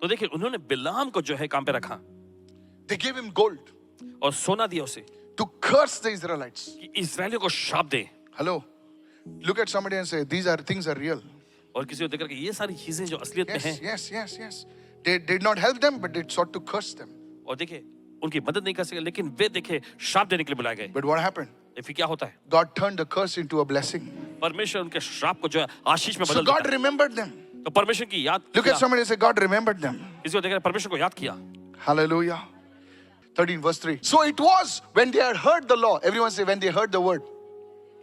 तो देखिए उन्होंने बिलाम को जो है काम पे रखा They gave him gold और सोना दिया उसे to curse the Israelites. कि इस्राएलियों को शाप दे. Hello. Look at somebody and say, these are things are real. और किसी को देख करके ये सारी चीजें जो असलियत में हैं. Yes. They did not help them, but they sought to curse them. और देखिए उनकी मदद नहीं कर सके लेकिन वे देखिए श्राप देने के लिए बुलाए गए. But what happened? फिर क्या होता है? God turned the curse into a blessing. परमेश्वर उनके श्राप को जो है आशीष में So बदल God देता है. remembered them. तो परमेश्वर की याद Look at किया. somebody and say, God remembered them. किसी को देख रहे परमेश्वर को याद किया. Hallelujah. 13 verse 3. So it was when they had heard the law. Everyone say, when they heard the word.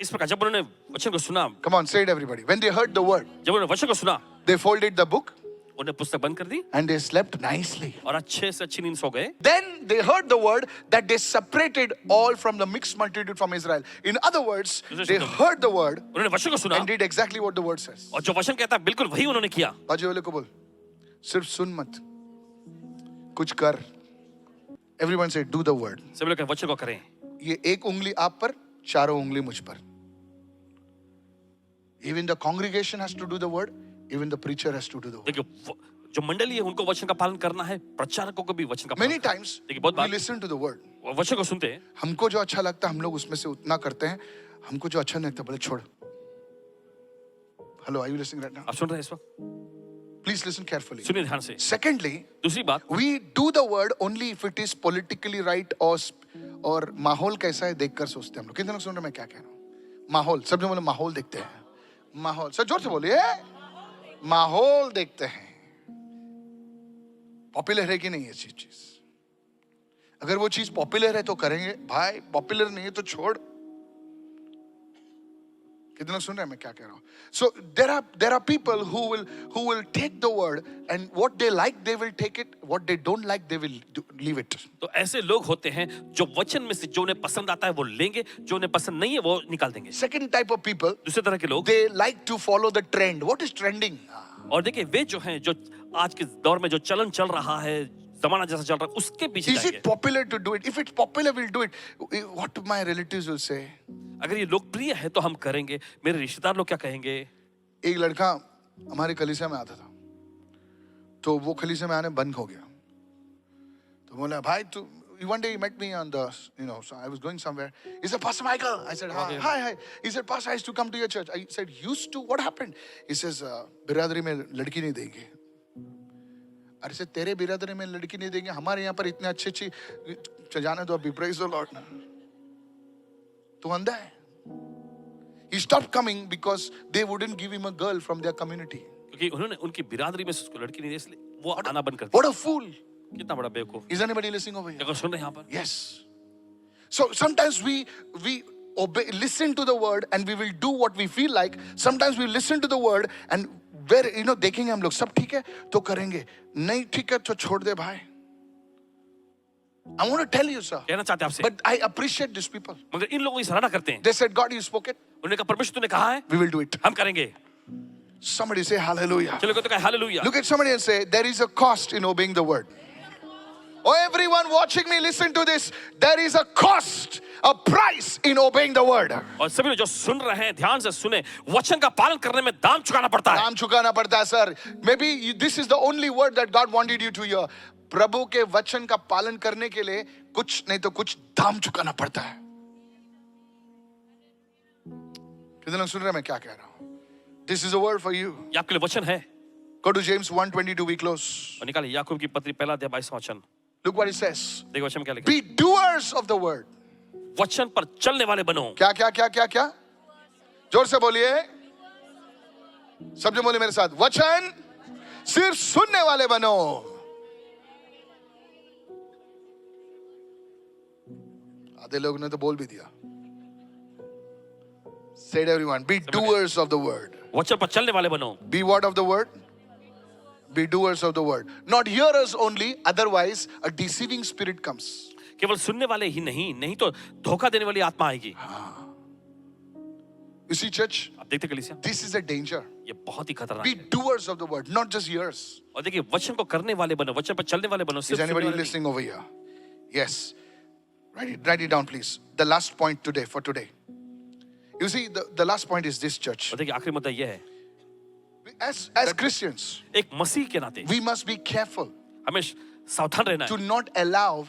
इस प्रकार जब उन्होंने वचन को सुना, Come on, say it everybody. When they heard the word, जब उन्होंने वचन को सुना, they folded the book उन्हें पुस्तक बंद कर दी and they slept nicely. और अच्छे से अच्छी नींद सो गए. Then they heard the word that they separated all from the mixed multitude from Israel. In other words, they heard the word उन्होंने वचन को सुना and did exactly what the word says. और जो वचन कहता है बिल्कुल वही उन्होंने किया. बाजू वाले को बोल, सिर्फ सुन मत, कुछ कर. Everyone say, do the word. सभी लोग वचन को करें. ये एक उंगली आप पर, चारों उंगली मुझ पर. Even the congregation has to do the word. Even the preacher has to do the word. देखिए जो मंडली है उनको वचन का पालन करना है, प्रचारकों को भी वचन का पालन. Many times देखिए बहुत we bar listen to the word. वचन को सुनते हैं, हमको जो अच्छा लगता है हम लोग उसमें से उतना करते हैं. हमको जो अच्छा नहीं लगता बोले छोड़. Hello, are you listening right now? आप सुन रहे हैं इस वक्त? Please listen carefully. सुनिए ध्यान से. Secondly, दूसरी बात, we do the word only if it is politically right और माहौल कैसा है देखकर सोचते हैं हम लोग. कितने लोग सुन रहे हैं मैं क्या कह रहा हूँ? माहौल, सब जो बोले माहौल देखते हैं. माहौल, सर जोर से बोलिए. माहौल देखते हैं. पॉपुलर है कि नहीं ये चीज. अगर वो चीज पॉपुलर है तो करेंगे भाई, पॉपुलर नहीं है तो छोड़. कितने लोग सुन रहे हैं मैं क्या कह रहा हूं? So there are people who will take the word and what they like they will take it, what they don't like they will leave it. तो ऐसे लोग होते हैं जो वचन में से जो उन्हें पसंद आता है वो लेंगे, जो उन्हें पसंद नहीं है वो निकाल देंगे. Second type of people, दूसरे तरह के लोग, they like to follow the trend. What is trending? और देखिए वे जो हैं जो आज के दौर में जो चलन चल रहा है, जमाना जैसा चल रहा है उसके पीछे Is जाएंगे. it popular to do it? If it's popular we'll do it. What my relatives will say. अगर ये लोकप्रिय है तो हम करेंगे, मेरे रिश्तेदार लोग क्या कहेंगे. एक लड़का हमारे कलीसिया में आता था, तो वो कलीसिया में आने बंद हो गया. तो बोला भाई तू, one day he met me on the, so I was going somewhere. He said, Pastor Michael. I said, hi. He said, Pastor, I used to come to your church. I said, used to? What happened? He says, बिरादरी में लड़की नहीं देंगे. अरे से तेरे बिरादरी में लड़की नहीं देंगे, हमारे यहाँ पर इतने अच्छी जाने दो. अभी praise the Lord. तो अंधा है. He stopped coming because they wouldn't give him a girl from their community. क्योंकि उन्होंने उनकी बिरादरी में उसको लड़की नहीं दी, इसलिए वो आना बंद कर दिया. What a fool. कितना बड़ा बेवकूफ. Is anybody listening over here? क्या सुन रहे हैं यहाँ पर? Yes. So sometimes we obey, listen to the word and we will do what we feel like. Sometimes we listen to the word and where देखेंगे हम लोग सब ठीक है तो करेंगे, नहीं ठीक है तो छोड़ दे भाई. I want to tell you, sir. कहना चाहते हैं आपसे. But I appreciate these people. मगर इन लोगों की सराहना करते हैं. They said, God, you spoke it. उन्होंने कहा परमेश्वर तूने कहा है, We will do it. हम करेंगे. Somebody say hallelujah. चलो कहते हैं hallelujah. Look at somebody and say, there is a cost in obeying the word. Oh, everyone watching me, listen to this. There is a cost, a price in obeying the word. और सभी लोग जो सुन रहे हैं ध्यान से सुने, वचन का पालन करने में दाम चुकाना पड़ता है. दाम चुकाना पड़ता है sir. Maybe this is the only word that God wanted you to hear. प्रभु के वचन का पालन करने के लिए कुछ नहीं तो कुछ दाम चुकाना पड़ता है. कितने लोग सुन रहे हैं मैं क्या कह रहा हूं? This is a word for you. ये आपके लिए वचन है. Go to James 1:22, we close. और निकालिए याकूब की पत्री पहला अध्याय 22वां वचन. Look what it says. देखो वचन में क्या लिखा है. Be doers of the word. वचन पर चलने वाले बनो. क्या क्या क्या क्या क्या? जोर से बोलिए. सब जो बोले मेरे साथ. वचन सिर्फ सुनने वाले बनो. आधे लोग ने तो बोल भी दिया. Said everyone, be doers of the word. वचन पर चलने वाले बनो. Be what of the word? Be doers of the word. Not hearers only, otherwise a deceiving spirit comes. केवल सुनने वाले ही नहीं तो धोखा देने वाली आत्मा आएगी. You see, church, आप देखते कलीसिया, this is a danger. ये बहुत ही खतरनाक Be है. doers of the word, not just hearers. और देखिए वचन को करने वाले बनो, वचन पर चलने वाले बनो. Is सिर्फ सुनने anybody वाले नहीं. listening over here? Yes. Write it down, please. The last point today, for today. You see, the last point is this, church. और देखिए आखिरी मुद्दा ये है. As Christians, एक मसीह के नाते we must be careful हमें सावधान रहना to है. not allow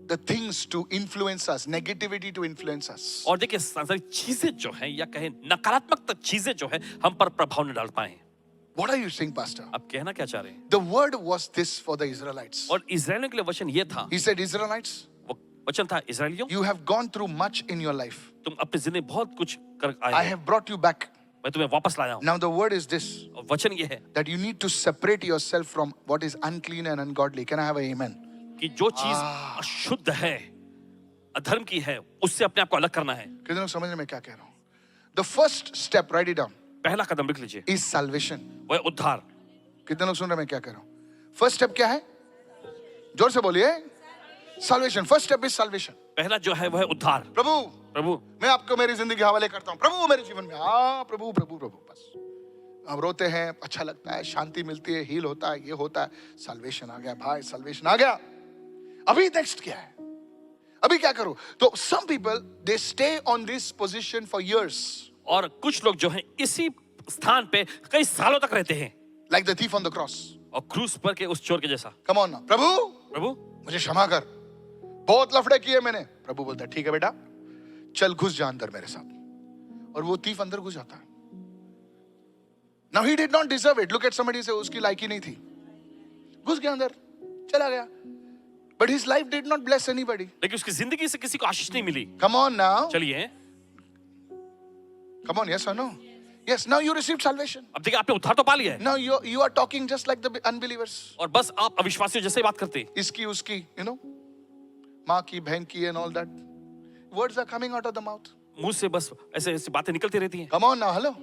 the things to influence us, negativity to influence us. और देखिए सांसारिक चीजें जो हैं या कहें नकारात्मक चीजें जो हैं हम पर प्रभाव न डाल पाए. What are you saying, Pastor? आप कहना क्या चाह रहे हैं? The word was this for the Israelites. और इजराइलियों के लिए वचन ये था. He said, Israelites, वो वचन था इजराइलियों, you have gone through much in your life. तुम अपनी जिंदगी बहुत कुछ कर I आए हो. have brought you back. मैं तुम्हें वापस लाया हूँ. Now the word is this, और वचन ये है that you need to separate yourself from what is unclean and ungodly. Can I have an amen? कि जो चीज अशुद्ध है अधर्म की है उससे अपने आप को अलग करना है। कितने लोग समझ रहे मैं क्या कह रहा हूं? The first step, right it down, पहला कदम लिख लीजिए, इज सैल्वेशन। वह उद्धार। कितने लोग सुन रहे मैं क्या कह रहा हूं? फर्स्ट स्टेप क्या है? जोर से बोलिए, salvation. First step is salvation. पहला जो है वह उद्धार। प्रभु, प्रभु मैं आपको मेरी जिंदगी के हवाले करता हूं। प्रभु मेरे जीवन में, हाँ प्रभु प्रभु प्रभु, बस हम रोते हैं, अच्छा लगता है, शांति मिलती है, हील होता है, ये होता है, सैल्वेशन आ गया भाई, सैल्वेशन आ गया। अभी नेक्स्ट क्या है? अभी क्या करूं? तो some people they stay on this position for years, और कुछ लोग जो हैं इसी स्थान पे कई सालों तक रहते हैं, like the thief on the cross. और क्रूस पर के उस चोर के जैसा। कम ऑन ना, प्रभु प्रभु मुझे क्षमा कर, बहुत लफड़े किए मैंने। प्रभु बोलता है ठीक है बेटा, चल घुस जा अंदर मेरे साथ। और वो थीफ अंदर घुस जाता है। Now he did not deserve it. Look at somebody say उसकी लायकी नहीं थी, घुस गया अंदर, चला गया। But his life did not bless anybody. लेकिन उसकी जिंदगी से किसी को आशीष नहीं मिली। Come on now. चलिए, Come on, yes or no? Yes, now you received salvation. अब देखिए आपने उद्धार तो पा लिया है, Now you are talking just like the unbelievers. और बस आप अविश्वासियों जैसे ही बात करते हैं। इसकी उसकी, you know, माँ की बहन की and all that. Words are coming out of the mouth. मुंह से बस ऐसे ऐसे बातें निकलती रहती हैं। Come on now, hello.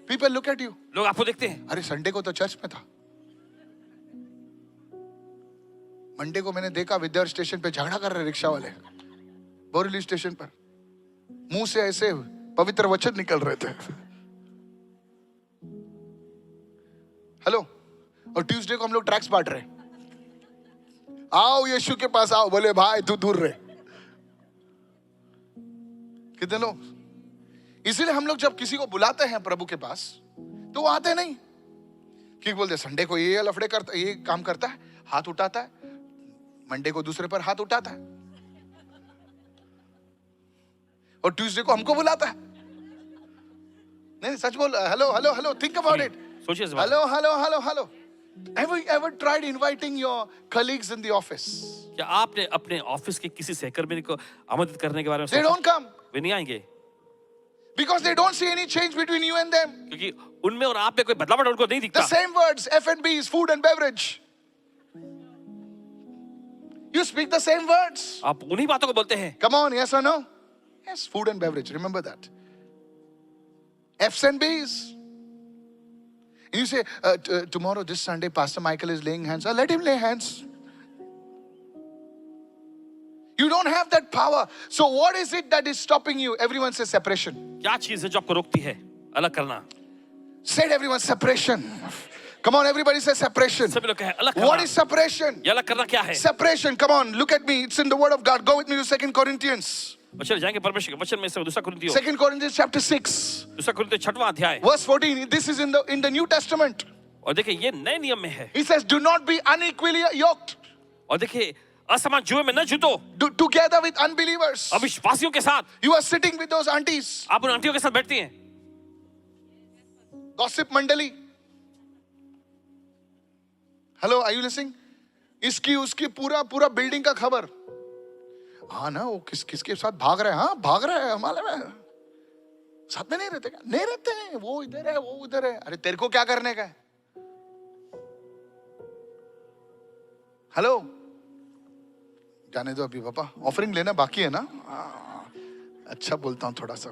People look at you. लोग आपको देखते हैं, अरे संडे को तो चर्च में था, मंडे को मैंने देखा विद्यार्थी स्टेशन पे झगड़ा कर रहे रिक्शा वाले, बोरीवली स्टेशन पर, मुंह से ऐसे पवित्र वचन निकल रहे थे। हेलो। और ट्यूसडे को हम लोग ट्रैक्स बांट रहे, आओ यीशु के पास आओ, बोले भाई तू दूर रहे। कितने लोग? इसीलिए हम लोग जब किसी को बुलाते हैं प्रभु के पास तो वो आते नहीं, क्योंकि बोलते संडे को ये लफड़े करता, ये काम करता है, हाथ उठाता है, मंडे को दूसरे पर हाथ उठाता है, और ट्यूसडे को हमको बुलाता है। नहीं सच बोल, hello hello hello, think about it. सोचिए इस बारे में। Hello hello hello hello. Ever tried inviting your colleagues in the office? क्या आपने अपने ऑफिस के किसी सहकर्मी को आमंत्रित करने के बारे में They सोचा? don't come वे नहीं आएंगे, because they don't see any change between you and them. क्योंकि उनमें और आप में कोई बदलाव उनको नहीं The दिखता। same words, F&B's, food and beverage. You speak the same words. आप उन्हीं बातों को बोलते हैं। Come on, yes or no? Yes, food and beverage. Remember that. F's and B's. And you say, tomorrow, this Sunday, Pastor Michael is laying hands. Let him lay hands. You don't have that power. So what is it that is stopping you? Everyone says separation. क्या चीज है जो आपको रोकती है अलग करना? Said everyone, separation. Come on, everybody say separation. सभी लोग कहें अलग करना। What is separation? ये अलग करना क्या है? Separation. Come on, look at me. It's in the Word of God. Go with me to 2 Corinthians. चले जाएंगे परमेश्वर के वचन में से दूसरा कुरिन्थियों 2 Corinthians chapter 6. दूसरा कुरिन्थियों 6वां अध्याय। Verse 14. This is in the New Testament. और देखिए ये नए नियम में है। He says, do not be unequally yoked और देखिए असमान जुए में न जुटो, together with unbelievers. अविश्वासियों के साथ। You are sitting with those aunties. आप उन आंटियों के साथ बैठती हैं, Gossip mandali. Hello, are you listening? इसकी उसकी पूरा बिल्डिंग का खबर। हाँ ना, वो किसके साथ भाग रहे हैं? हाँ भाग रहे हैं, हमारे में साथ में नहीं रहते क्या? नहीं रहते हैं, वो इधर है, वो उधर है। अरे तेरे को क्या करने का है? हेलो, जाने दो अभी पापा, ऑफरिंग लेना बाकी है ना। अच्छा बोलता हूं थोड़ा सा,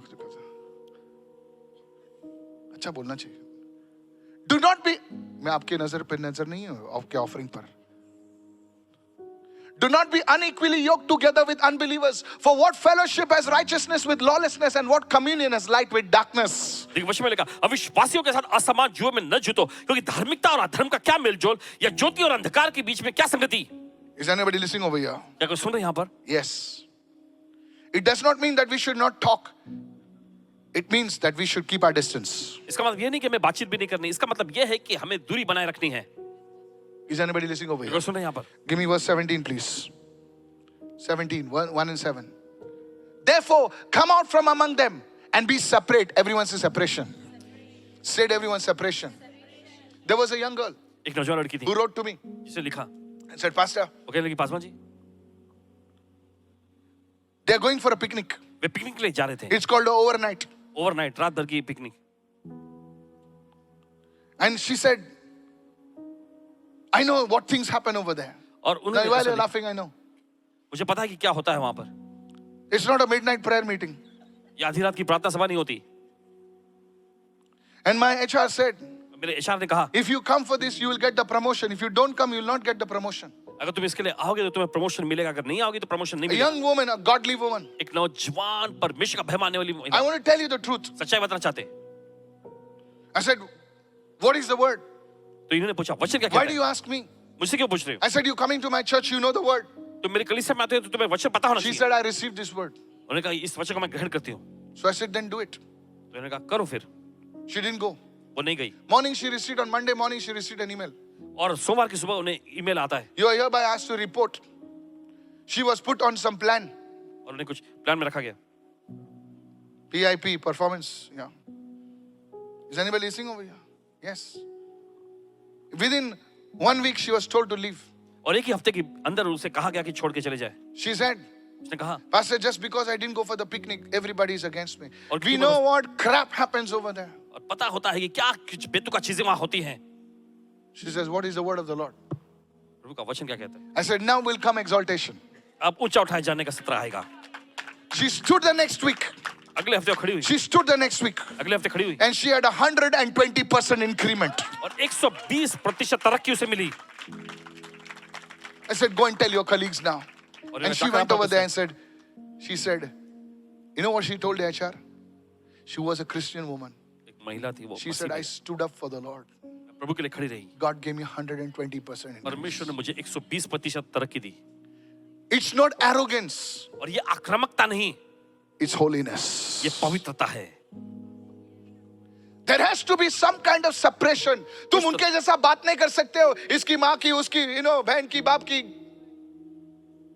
अच्छा बोलना चाहिए। डू नॉट बी, मैं आपके नजर पे नजर नहीं हूं आपके ऑफरिंग पर। Do not be unequally yoked together with unbelievers. For what fellowship has righteousness with lawlessness, and what communion has light with darkness? देखिए वचन में लिखा अविश्वासियों के साथ असमान जुए में न जुटो, क्योंकि धार्मिकता और अधर्म का क्या मेलजोल, या ज्योति और अंधकार के बीच में क्या संगति? Is anybody listening over here? क्या कोई सुन रहे हैं यहाँ पर? Yes. It does not mean that we should not talk. It means that we should keep our distance. इसका मतलब ये नहीं कि हमें बातचीत भी नहीं करनी, इसका मतलब ये है कि हमें दूरी बनाए रखनी है। Is anybody listening over here? कोई सुन रहे हैं यहाँ पर? Give me verse 17, please. 17, 1 and 7. Therefore, come out from among them and be separate. Everyone says separation. Said everyone separation. There was a young girl एक नौजवान लड़की थी who wrote to me जिसे लिखा, and said, Pastor, वो कहने लगी Paswan ji they're going for a picnic. Way picnic के लिए जा रहे थे, It's called overnight. ओवरनाइट, रात भर की picnic. And she said, I know what things happen over there. और Now, उन्होंने while ऐसा you're लिखा, laughing, I know. मुझे पता है कि क्या होता है वहां पर। It's not a midnight prayer meeting. ये आधी रात की प्रार्थना सभा नहीं होती. And my HR said, मेरे HR ने कहा, if you come for this, you will get the promotion. If you don't come, you will not get the promotion. अगर तुम इसके लिए आओगे तो तुम्हें प्रमोशन मिलेगा, अगर नहीं आओगे तो प्रमोशन नहीं A मिलेगा. young woman, a godly woman. एक नौजवान परमेश्वर का भय मानने वाली I महिला want to tell you the truth. सच्चाई बताना चाहते. I said, what is the word? तो इन्होंने पूछा वचन क्या Why कहता do है? you ask me? मुझसे क्यों पूछ रहे हो? I said, you coming to my church, you know the word. तुम मेरे कलीसिया में आते हो तो तुम्हें वचन पता होना She चाहिए. said, I received this word. उन्होंने कहा इस वचन को मैं ग्रहण करती हूँ. So I said, then do it. तो उन्होंने कहा करो फिर. She didn't go. वो नहीं गई. Morning she received, on Monday morning she received an email. और सोमवार की सुबह उन्हें ईमेल आता है. You are hereby asked to report. She was put on some plan. और उन्हें कुछ प्लान में रखा गया. PIP, performance. Yeah. Is anybody listening over here? Yes. Within 1 week she was told to leave. और एक ही हफ्ते के अंदर उसे कहा गया कि छोड़ के चले जाए. She said, उसने कहा Pastor, just because I didn't go for the picnic, everybody is against me. और We know what crap happens over there. और पता होता है कि क्या कुछ बेतुका चीजें वहां होती हैं. She says, what is the word of the Lord? प्रभु का वचन क्या कहता है? I said, now will come exaltation. अब ऊंचा उठाए जाने का सत्र आएगा. She stood the next week. अगले हफ्ते वो खड़ी हुई. She stood the next week. अगले हफ्ते खड़ी हुई. And she had 120% increment. और 120% तरक्की उसे मिली. I said, go and tell your colleagues now. और And she went over there and said, she said, you know what she told the HR? She was a Christian woman. एक महिला थी वो. She said, I stood up for the Lord. प्रभु के लिए खड़ी रही. God gave me 120%. परमेश्वर ने मुझे 120% तरक्की दी. It's not arrogance. और ये आक्रामकता नहीं, It's holiness. ये पवित्रता है. There has to be some kind of separation. तुम उनके जैसा बात नहीं कर सकते हो. इसकी माँ की, उसकी, बहन की, बाप की.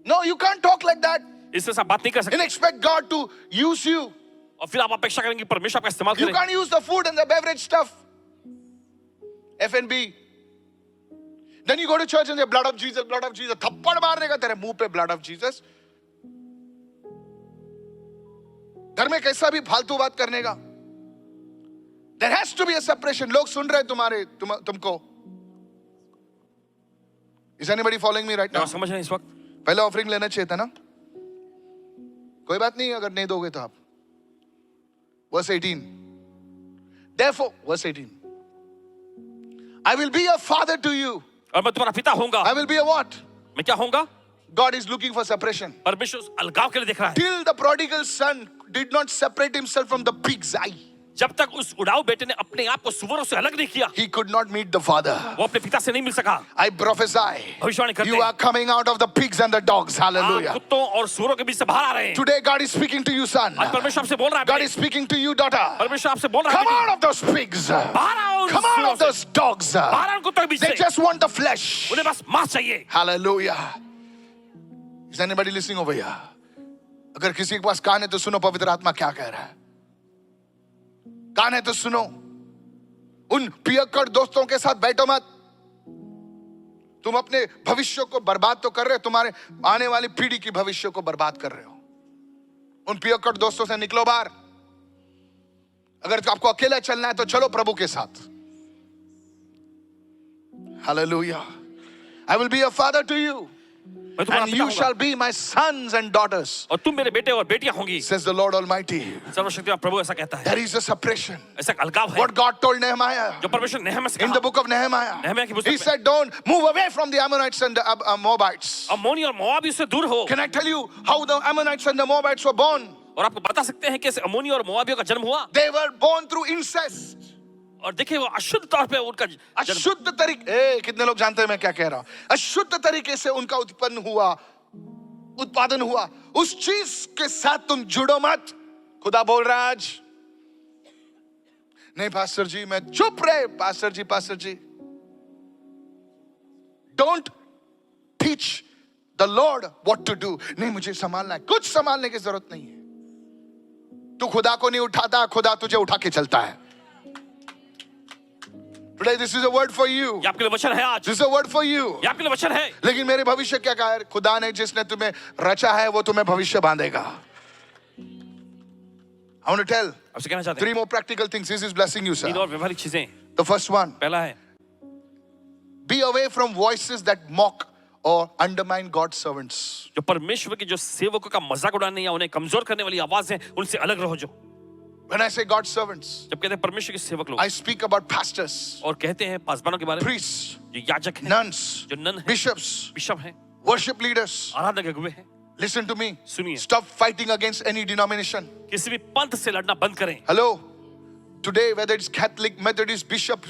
No, you can't talk like that. इससे साथ बात नहीं कर And सकते. expect God to use you. और फिर आप अपेक्षा करेंगे कि परमेश्वर आपका इस्तेमाल You करे. can't use the food and the beverage stuff. F&B. Then you go to church and say, blood of Jesus, blood of Jesus. थप्पड़ मारने का तेरे मुंह पे blood of Jesus. घर में कैसा भी फालतू बात करने का. There has to be a separation. लोग सुन रहे हैं तुमको. Is anybody following me right now? क्या समझ रहे हैं इस वक्त? पहले ऑफरिंग लेना चाहिए था ना. कोई बात नहीं अगर नहीं दोगे तो आप. Verse 18. Therefore, verse 18. I will be a father to you. और मैं तुम्हारा पिता होऊंगा. I will be a what? मैं क्या होऊंगा? God is looking for separation. परमेश्वर उस अलगाव के लिए देख रहा है. Till the prodigal son did not separate himself from the pig's eye, जब तक उस उड़ाऊ बेटे ने अपने आप को सुअरों से अलग नहीं किया, he could not meet the father. वो अपने पिता से नहीं मिल सका. I prophesy, भविष्यवाणी करते you are coming out of the pigs and the dogs. आप Hallelujah. कुत्तों और सुअरों के बीच से बाहर आ रहे हैं. Today God is speaking to you, son. आज परमेश्वर आपसे बोल रहा है. God बेटे. is speaking to you, daughter. परमेश्वर आपसे बोल रहा है. Come बेटी. out of those pigs. बाहर आओ उन Come out सुअरों of से. those dogs. बाहर आओ उन कुत्तों के बीच They से. just want the flesh. उन्हें बस मांस चाहिए. Hallelujah. Is anybody listening over here? अगर किसी के पास कान है तो सुनो पवित्र आत्मा क्या कह रहा है. कान है तो सुनो. उन पियक्कड़ दोस्तों के साथ बैठो मत. तुम अपने भविष्य को बर्बाद तो कर रहे हो, तुम्हारे आने वाली पीढ़ी की भविष्य को बर्बाद कर रहे हो. उन पियक्कड़ दोस्तों से निकलो बाहर. अगर आपको अकेला चलना है तो चलो प्रभु के साथ. Hallelujah. I will be a father to you, मैं तुम्हारा and पिता you होऊंगा. shall be my sons and daughters, और तुम मेरे बेटे और बेटियां होंगी. says the Lord Almighty. सर्वशक्तिमान प्रभु ऐसा कहता है. There is a separation. ऐसा अलगाव है What God told Nehemiah जो परमेश्वर नेहमिया से in the कहा. book of Nehemiah, नेहमिया की पुस्तक he में. said, don't move away from the Ammonites and the Moabites. अम्मोनी और मोआबी से दूर हो. Can I tell you how the Ammonites and the Moabites were born? और आपको बता सकते हैं कैसे अम्मोनी और मोआबियों का जन्म हुआ. They were born through incest. और देखिए वो अशुद्ध तौर पे उनका जन्म. अशुद्ध तरीके, कितने लोग जानते हैं मैं क्या कह रहा हूं. अशुद्ध तरीके से उनका उत्पादन हुआ. उस चीज के साथ तुम जुड़ो मत. खुदा बोल रहा है आज. नहीं पास्टर जी मैं चुप रहे. Pastor ji don't teach the Lord what to do. नहीं मुझे संभालना है. कुछ संभालने की जरूरत नहीं है. तू खुदा को नहीं उठाता, खुदा तुझे उठा के चलता है. Today this is a word for you. ये आपके लिए वचन है आज. This is a word for you. ये आपके लिए वचन है. लेकिन मेरे भविष्य क्या कहा है. खुदा ने जिसने तुम्हें रचा है वो तुम्हें भविष्य बांधेगा. I want to tell आपसे कहना चाहते हैं 3 more practical things. This is blessing you, sir. 3 और व्यवहारिक चीजें. The first one, पहला है be away from voices that mock or undermine God's servants. जो परमेश्वर के जो सेवकों का मजाक उड़ाने या उन्हें कमजोर करने वाली आवाज है, उनसे अलग रहो। जो When I say God's servants, जब कहते हैं परमेश्वर के सेवक लोग, I speak about pastors, और कहते हैं पासवानों के बारे में, priests, जो याजक हैं, nuns, जो नन हैं, bishops, बिशप हैं, worship leaders. आराधना के अगुवे हैं। Listen to me. सुनिए, Stop fighting against any denomination. किसी भी पंथ से लड़ना बंद करें। Hello. Today, whether it's Catholic, Methodist, Bishop,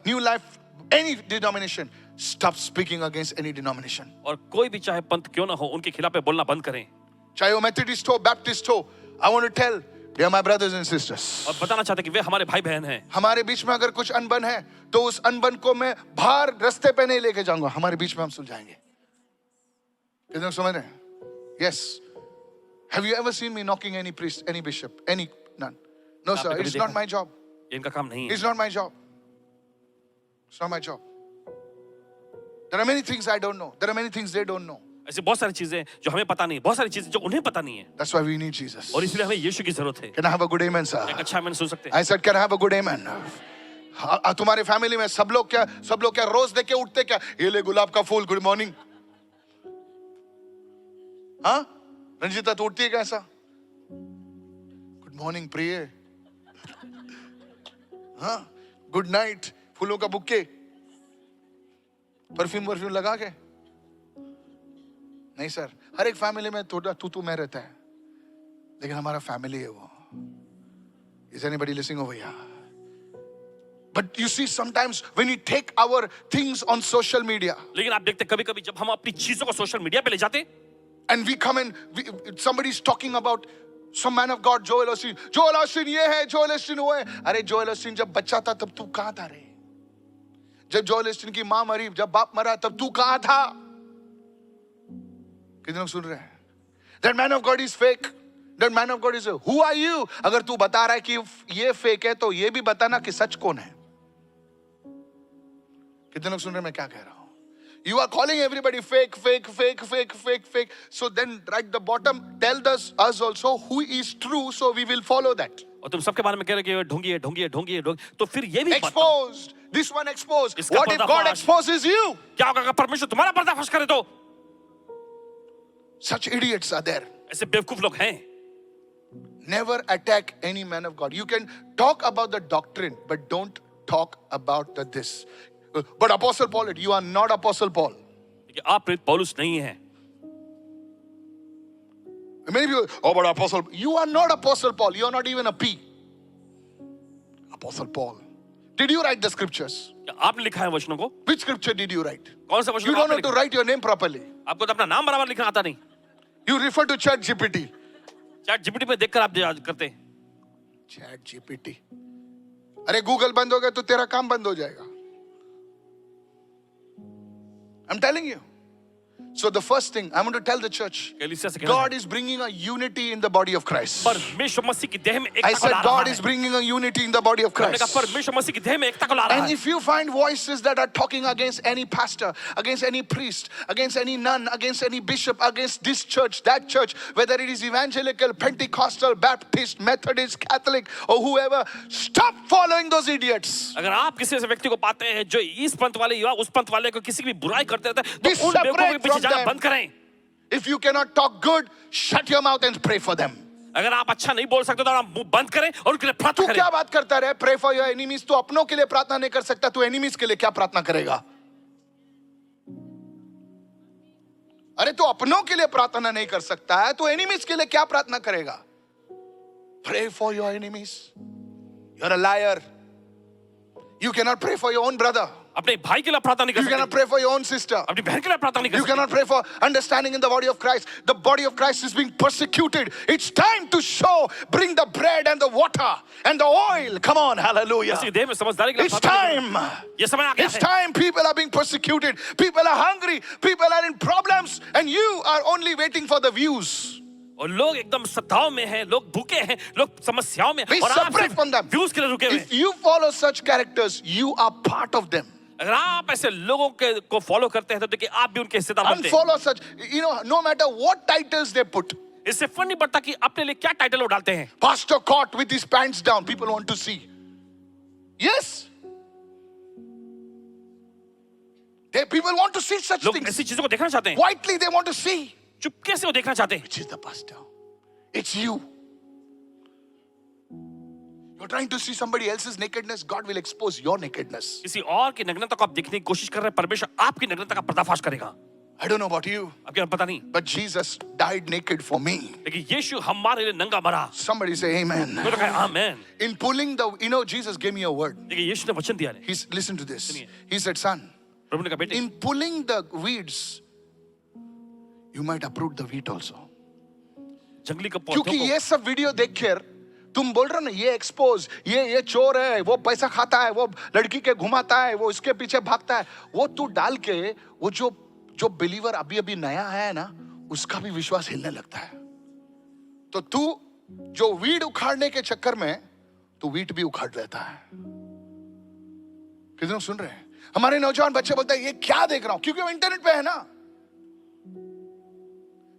New Life, any denomination, stop speaking against any denomination. और कोई भी चाहे पंथ क्यों ना हो, उनके खिलाफ में बोलना बंद करें। चाहे वो Methodist हो, Baptist हो, I want to tell, they are my brothers and sisters. और बताना चाहते कि वे हमारे भाई बहन हैं। हमारे बीच में अगर कुछ अनबन है, तो उस अनबन को मैं बाहर रास्ते पे नहीं लेके जाऊंगा, हमारे बीच में हम सुलझाएंगे। कितने लोग समझ रहे हैं? Yes. Have you ever seen me knocking any priest, any bishop, any none? No, sir. आपने कभी It's देखा not है? my job. ये इनका काम नहीं है। It's not my job. It's not my job. There are many things I don't know. There are many things they don't know. ऐसी बहुत सारी चीजें जो हमें पता नहीं, बहुत सारी चीजें जो उन्हें पता नहीं है, That's why we need Jesus. और इसलिए हमें यीशु की जरूरत है। Can I have a good amen, sir? एक अच्छा मैंने सुन सकते हैं। I said, can I have a good amen? तुम्हारे फैमिली में सब लोग क्या रोज देके उठते क्या? ये ले गुलाब का फूल, गुड मॉर्निंग। हाँ, रंजिता तो उठती है कैसा? गुड मॉर्निंग प्रिय। हाँ, गुड नाइट, फूलों का बुक्के, परफ्यूम लगा के। नहीं सर, हर एक फैमिली में थोड़ा तू मैं रहता है, लेकिन हमारा फैमिली है वो। Is anybody listening over here? But you see, sometimes when we take our things on social media, लेकिन आप देखते कभी-कभी जब हम अपनी चीजों को सोशल मीडिया पे ले जाते, and we come and somebody is talking about some man of God, Joel Osteen. Joel Osteen ये है, Joel Osteen वो है। अरे Joel Osteen जब बच्चा था तब तू कहाँ था रे? जब Joel Osteen की माँ मरी, जब बाप मरा, तब तू कहाँ था? कितने लोग सुन रहे हैं? That man of God is fake. That man of God is a, who are you? अगर तू बता रहा है कि ये फेक है, तो ये भी बताना कि सच कौन है। कितने लोग सुन रहे हैं मैं क्या कह रहा हूं? You are calling everybody fake. So then write the bottom, tell us also who is true, so we will follow that. और तुम सबके बारे में कह रहे हो कि ढोंगी है, तो फिर ये भी बताओ। Exposed. This one exposed. इसका What if God पर्दाफाश। exposes you? क्या होगा अगर परमेश्वर तुम्हारा पर्दाफाश करे तो? Such idiots are there. ऐसे बेवकूफ लोग हैं। Never attack any man of God. You can talk about the doctrine, but don't talk about this. But Apostle Paul, you are not Apostle Paul. कि आप प्रेरित पौलुस नहीं हैं। Many people, oh, but Apostle, you are not Apostle Paul. You are not even a P. Apostle Paul. Did you write the scriptures? क्या आपने लिखा है वचनों को? Which scripture did you write? कौन सा वचन You don't आपने know to लिखा? write your name properly. आपको तो अपना नाम बराबर लिखना आता नहीं। You refer to Chat GPT. Chat GPT में देखकर आप याद करते हैं। Chat GPT. अरे गूगल बंद हो गया तो तेरा काम बंद हो जाएगा। I'm telling you. So the first thing I want to tell the church, कलीसिया से कहना God is bringing a unity in the body of Christ. परमेश्वर मसीह की देह में I एकता को said ला रहा God है। is bringing a unity in the body of हमने कहा Christ. परमेश्वर मसीह की देह में एकता को ला रहा And है। if you find voices that are talking against any pastor, against any priest, against any nun, against any bishop, against this church, that church, whether it is evangelical, Pentecostal, Baptist, Methodist, Catholic, or whoever, stop following those idiots. अगर आप किसी ऐसे व्यक्ति को पाते हैं जो इस पंथ वाले या उस पंथ वाले को किसी की भी बुराई करते रहते हैं, Be तो उन बेवकूफों के separate पीछे from जाना them. बंद करें। If you cannot talk good, shut your mouth and pray for them. अगर आप अच्छा नहीं बोल सकते तो आप मुंह बंद करें और उनके लिए तू प्रार्थना क्या करें। बात करता रहे? Pray for your enemies. तू अपनों के लिए प्रार्थना नहीं कर सकता, तू enemies के लिए क्या प्रार्थना करेगा? अरे तू अपनों के लिए प्रार्थना नहीं कर सकता है, तू enemies के लिए क्या प्रार्थना करेगा? Pray for your enemies. You're a liar. You cannot pray for your own brother. अपने भाई के लिए प्रार्थना नहीं कर You cannot सकते, pray for your own sister. अपनी बहन के लिए प्रार्थना नहीं कर You सकते। cannot pray for understanding in the body of Christ. The body of Christ is being persecuted. It's time to show, bring the bread and the water and the oil. Come on, hallelujah. मसीह देह में समझदारी के लिए It's प्रार्थना करें। time. ये समय आ गया It's है। time. People are being persecuted. People are hungry. People are in problems. And you are only waiting for the views. और लोग एकदम सताव में हैं, लोग भूखे हैं, लोग समस्याओं में हैं, Be और आप separate from them. सिर्फ व्यूज के लिए रुके हुए If हैं। you follow such characters, you are part of them. अगर आप ऐसे लोगों के को फॉलो करते हैं तो देखिए आप भी उनके हिस्सेदार बनते हैं। Unfollow such, no matter what titles they put. इससे फर्क नहीं पड़ता कि अपने लिए क्या टाइटल वो डालते हैं। Pastor caught with his pants down. People want to see. Yes. People want to see such लोग things. ऐसी चीजों को देखना चाहते हैं, Quietly they want to see. चुपके से वो देखना चाहते हैं. Which is the pastor? It's you. You're trying to see somebody else's nakedness. God will expose your nakedness. किसी और की नग्नता को आप देखने की कोशिश कर रहे हैं, परमेश्वर आपकी नग्नता का पर्दाफाश करेगा. I don't know about you, आपको पता नहीं, but Jesus died naked for me. लेकिन यीशु हमारे लिए नंगा मरा. Somebody say amen. तो कहे आमेन. In pulling Jesus gave me a word. देखिए यीशु ने वचन दिया है. Listen to this. सुनिए. He said, son, प्रभु ने कहा बेटे, in pulling the weeds, you might uproot the wheat also. जंगली के पौधों क्योंकि को ये सब वीडियो देखकर तुम बोल रहे हो ना, ये एक्सपोज, ये चोर है, वो पैसा खाता है, वो लड़की के घुमाता है, वो इसके पीछे भागता है, वो तू डाल के वो जो बिलीवर अभी अभी नया है ना, उसका भी विश्वास हिलने लगता है. तो तू जो वीड उखाड़ने के चक्कर में तू वीट भी उखाड़ लेता है. कितने सुन रहे हैं? हमारे नौजवान बच्चे बोलते हैं ये क्या देख रहा हूं, क्योंकि वो इंटरनेट पे है ना.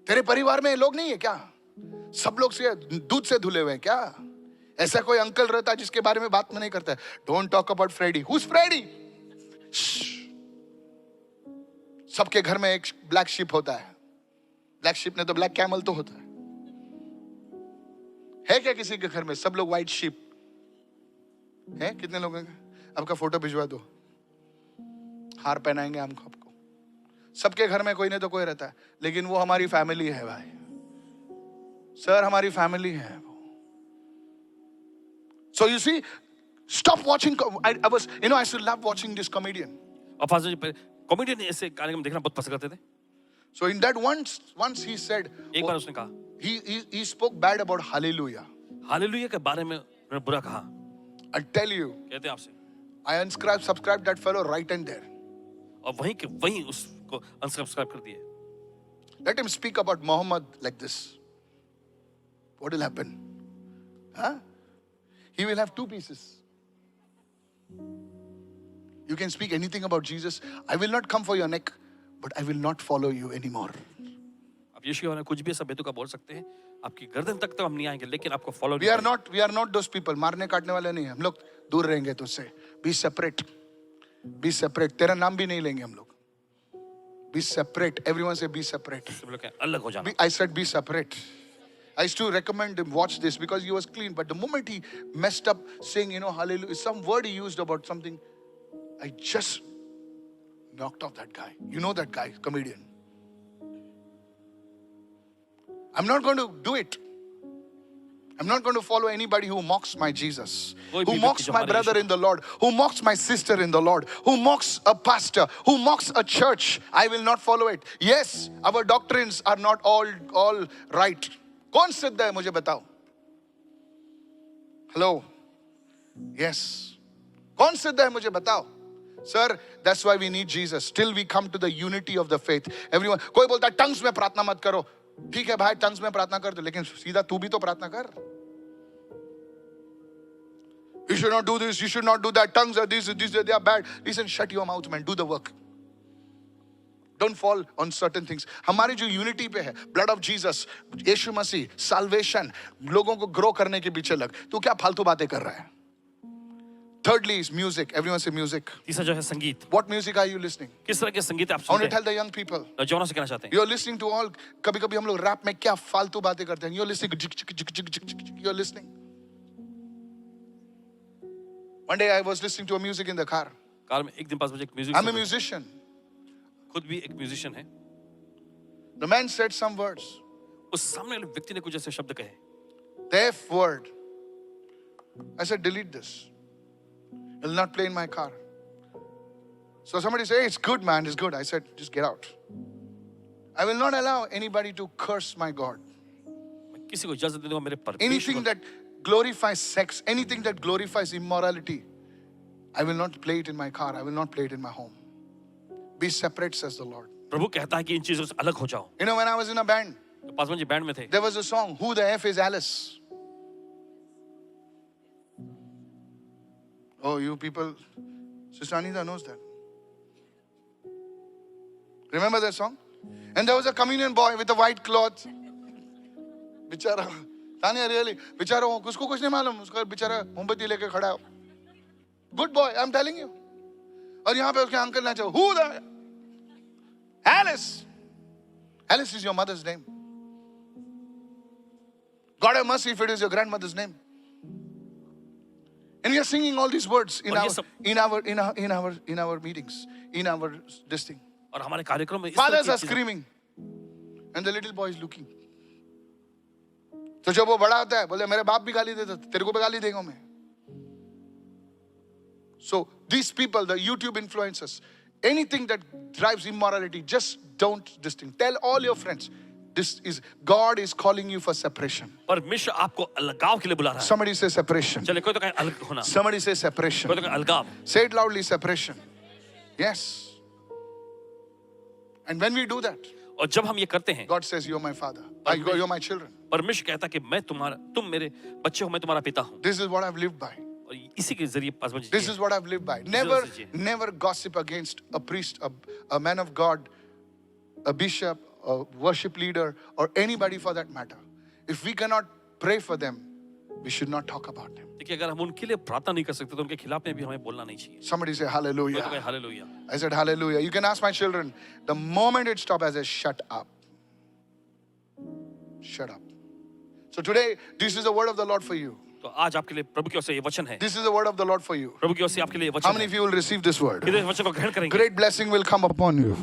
तेरे परिवार में लोग नहीं है क्या? सब लोग से दूध से धुले हुए हैं क्या? ऐसा कोई अंकल रहता है जिसके बारे में बात में नहीं करता है? Don't talk about Freddy. Who's Freddy? सबके घर में एक ब्लैक शिप होता है. ब्लैक शिप ने तो ब्लैक कैमल तो होता है क्या किसी के घर में? सब लोग व्हाइट शिप है. कितने लोग हैं? आपका फोटो भिजवा दो, हार पहनाएंगे हमको. आपको सबके घर में कोई नहीं तो कोई रहता है, लेकिन वो हमारी फैमिली है भाई. सर हमारी फैमिली है वो. So you see, stop watching. I used to love watching this comedian. और फादर जी कॉमेडियन ऐसे कार्यक्रम देखना बहुत पसंद करते थे. So in that once he said, एक बार उसने कहा, he spoke bad about hallelujah. Hallelujah के बारे में उन्होंने बुरा कहा. I tell you, कहते हैं आपसे, I subscribed that fellow right and there. और वहीं के वहीं उसको अनसब्सक्राइब कर दिए. Let him speak about Muhammad like this. What will happen? Huh? He will have two pieces. You can speak anything about Jesus. I will not come for your neck, but I will not follow you anymore. आप यीशु के बारे में कुछ भी ऐसा बेतुका का बोल सकते हैं, आपकी गर्दन तक तो हम नहीं आएंगे, लेकिन आपको follow We are not those people. मारने काटने वाले नहीं. हम लोग दूर रहेंगे तुझसे. Be separate. Be separate. तेरा नाम भी नहीं लेंगे हम लोग. Be separate. Everyone say be separate. सब लोग कहें अलग हो जाना. I said be separate. I used to recommend him watch this because he was clean. But the moment he messed up saying, hallelujah, some word he used about something, I just knocked off that guy. You know that guy, comedian. I'm not going to do it. I'm not going to follow anybody who mocks my Jesus, who mocks my brother in the Lord, who mocks my sister in the Lord, who mocks a pastor, who mocks a church. I will not follow it. Yes, our doctrines are not all right. कौन सिद्ध है मुझे बताओ? Hello, yes, कौन सिद्ध है मुझे बताओ? Sir, that's why we need Jesus. Till we come to the unity of the faith. Everyone, कोई बोलता है टंग्स में प्रार्थना मत करो. ठीक है भाई, टंग्स में प्रार्थना कर दो, लेकिन सीधा तू भी तो प्रार्थना कर. You should not do this, you should not do that. Tongues are this, they are bad. Listen, shut your mouth, man. Do the work. Don't fall on certain things. हमारी जो यूनिटी पे है, blood of Jesus, Yeshu Masih, salvation, लोगों को grow करने के पीछे लग. तू क्या फालतू बातें कर रहा है? Thirdly is music. Everyone say music. तीसरा जो है संगीत. What music are you listening? किस तरह के संगीत आप I want सुनते to हैं? tell the young people. नौजवानों से कहना चाहते हैं. You're listening to all. कभी-कभी हम लोग रैप में क्या फालतू बातें करते हैं. You're listening. You're listening. One day I was listening to a music in the car. Car में एक दिन पास मुझे एक म्यूजिक. I'm a musician. खुद भी एक म्यूजिशियन है. The man said some words. उस सामने वाले व्यक्ति ने कुछ ऐसे शब्द कहे. The F word. I said, delete this. It'll not play in my car. So somebody said, hey, it's good, man, it's good. I said, just get out. I will not allow anybody to curse my God. मैं किसी को इजाजत नहीं दूंगा मेरे परमेश्वर. Anything that glorifies sex, anything that glorifies immorality, I will not play it in my car. I will not play it in my home. Be separate, says the Lord. प्रभु कहता है कि इन चीजों से अलग हो जाओ. You know, when I was in a band, Paswan ji band में थे. there was a song, Who the F is Alice? Oh, you people, Sister Anita knows that. Remember that song? And there was a communion boy with a white cloth. Bichara, Tanya, really? Bichara, उसको कुछ नहीं मालूम. उसका बिचारा मोमबत्ती लेके खड़ा है. Good boy, I'm telling you. और यहाँ पे उसके अंकल नाचे. Who the Alice. Alice is your mother's name. God have mercy if it is your grandmother's name. And we are singing all these words in और our ये सब- in our meetings, in our this thing. और हमारे कार्यक्रम में इस तरह Fathers की are चीजें- screaming, and the little boy is looking. तो जब वो बड़ा होता है बोले मेरे बाप भी गाली देता तेरे को भी गाली देगा मैं. So these people, the YouTube influencers, anything that drives immorality, just don't distinct. Tell all your friends, this is God is calling you for separation. परमेश्वर आपको अलगाव के लिए बुला रहा है. Somebody say separation. चलिए कोई तो कहे अलग होना, Somebody say कोई separation. तो कहे अलगाव. Say it loudly, separation. Yes. And when we do that, और जब हम ये करते हैं, God says, you're my father. You're my children. परमेश्वर कहता है कि मैं तुम मेरे बच्चे हो, मैं तुम्हारा पिता हूँ. This is what I've lived by. और इसी के जरिए Paswan ji This is what I've lived by. Never gossip against a priest, a man of God, a bishop, a worship leader, or anybody for that matter. If we cannot pray for them, we should not talk about them. देखिए अगर हम उनके लिए प्रार्थना नहीं कर सकते तो उनके खिलाफ में भी हमें बोलना नहीं चाहिए. Somebody say कोई तो कहे hallelujah. Hallelujah. I said hallelujah. You can ask my children. The moment it stopped, I said, shut up. Shut up. So today, this is the word of the Lord for you. तो आज आपके लिए प्रभु की ओर से ये वचन है. This is the word of the Lord for you. प्रभु की ओर से आपके लिए ये How वचन many है. of you will receive this word? इस वचन को ग्रहण करेंगे. Great blessing will come upon you.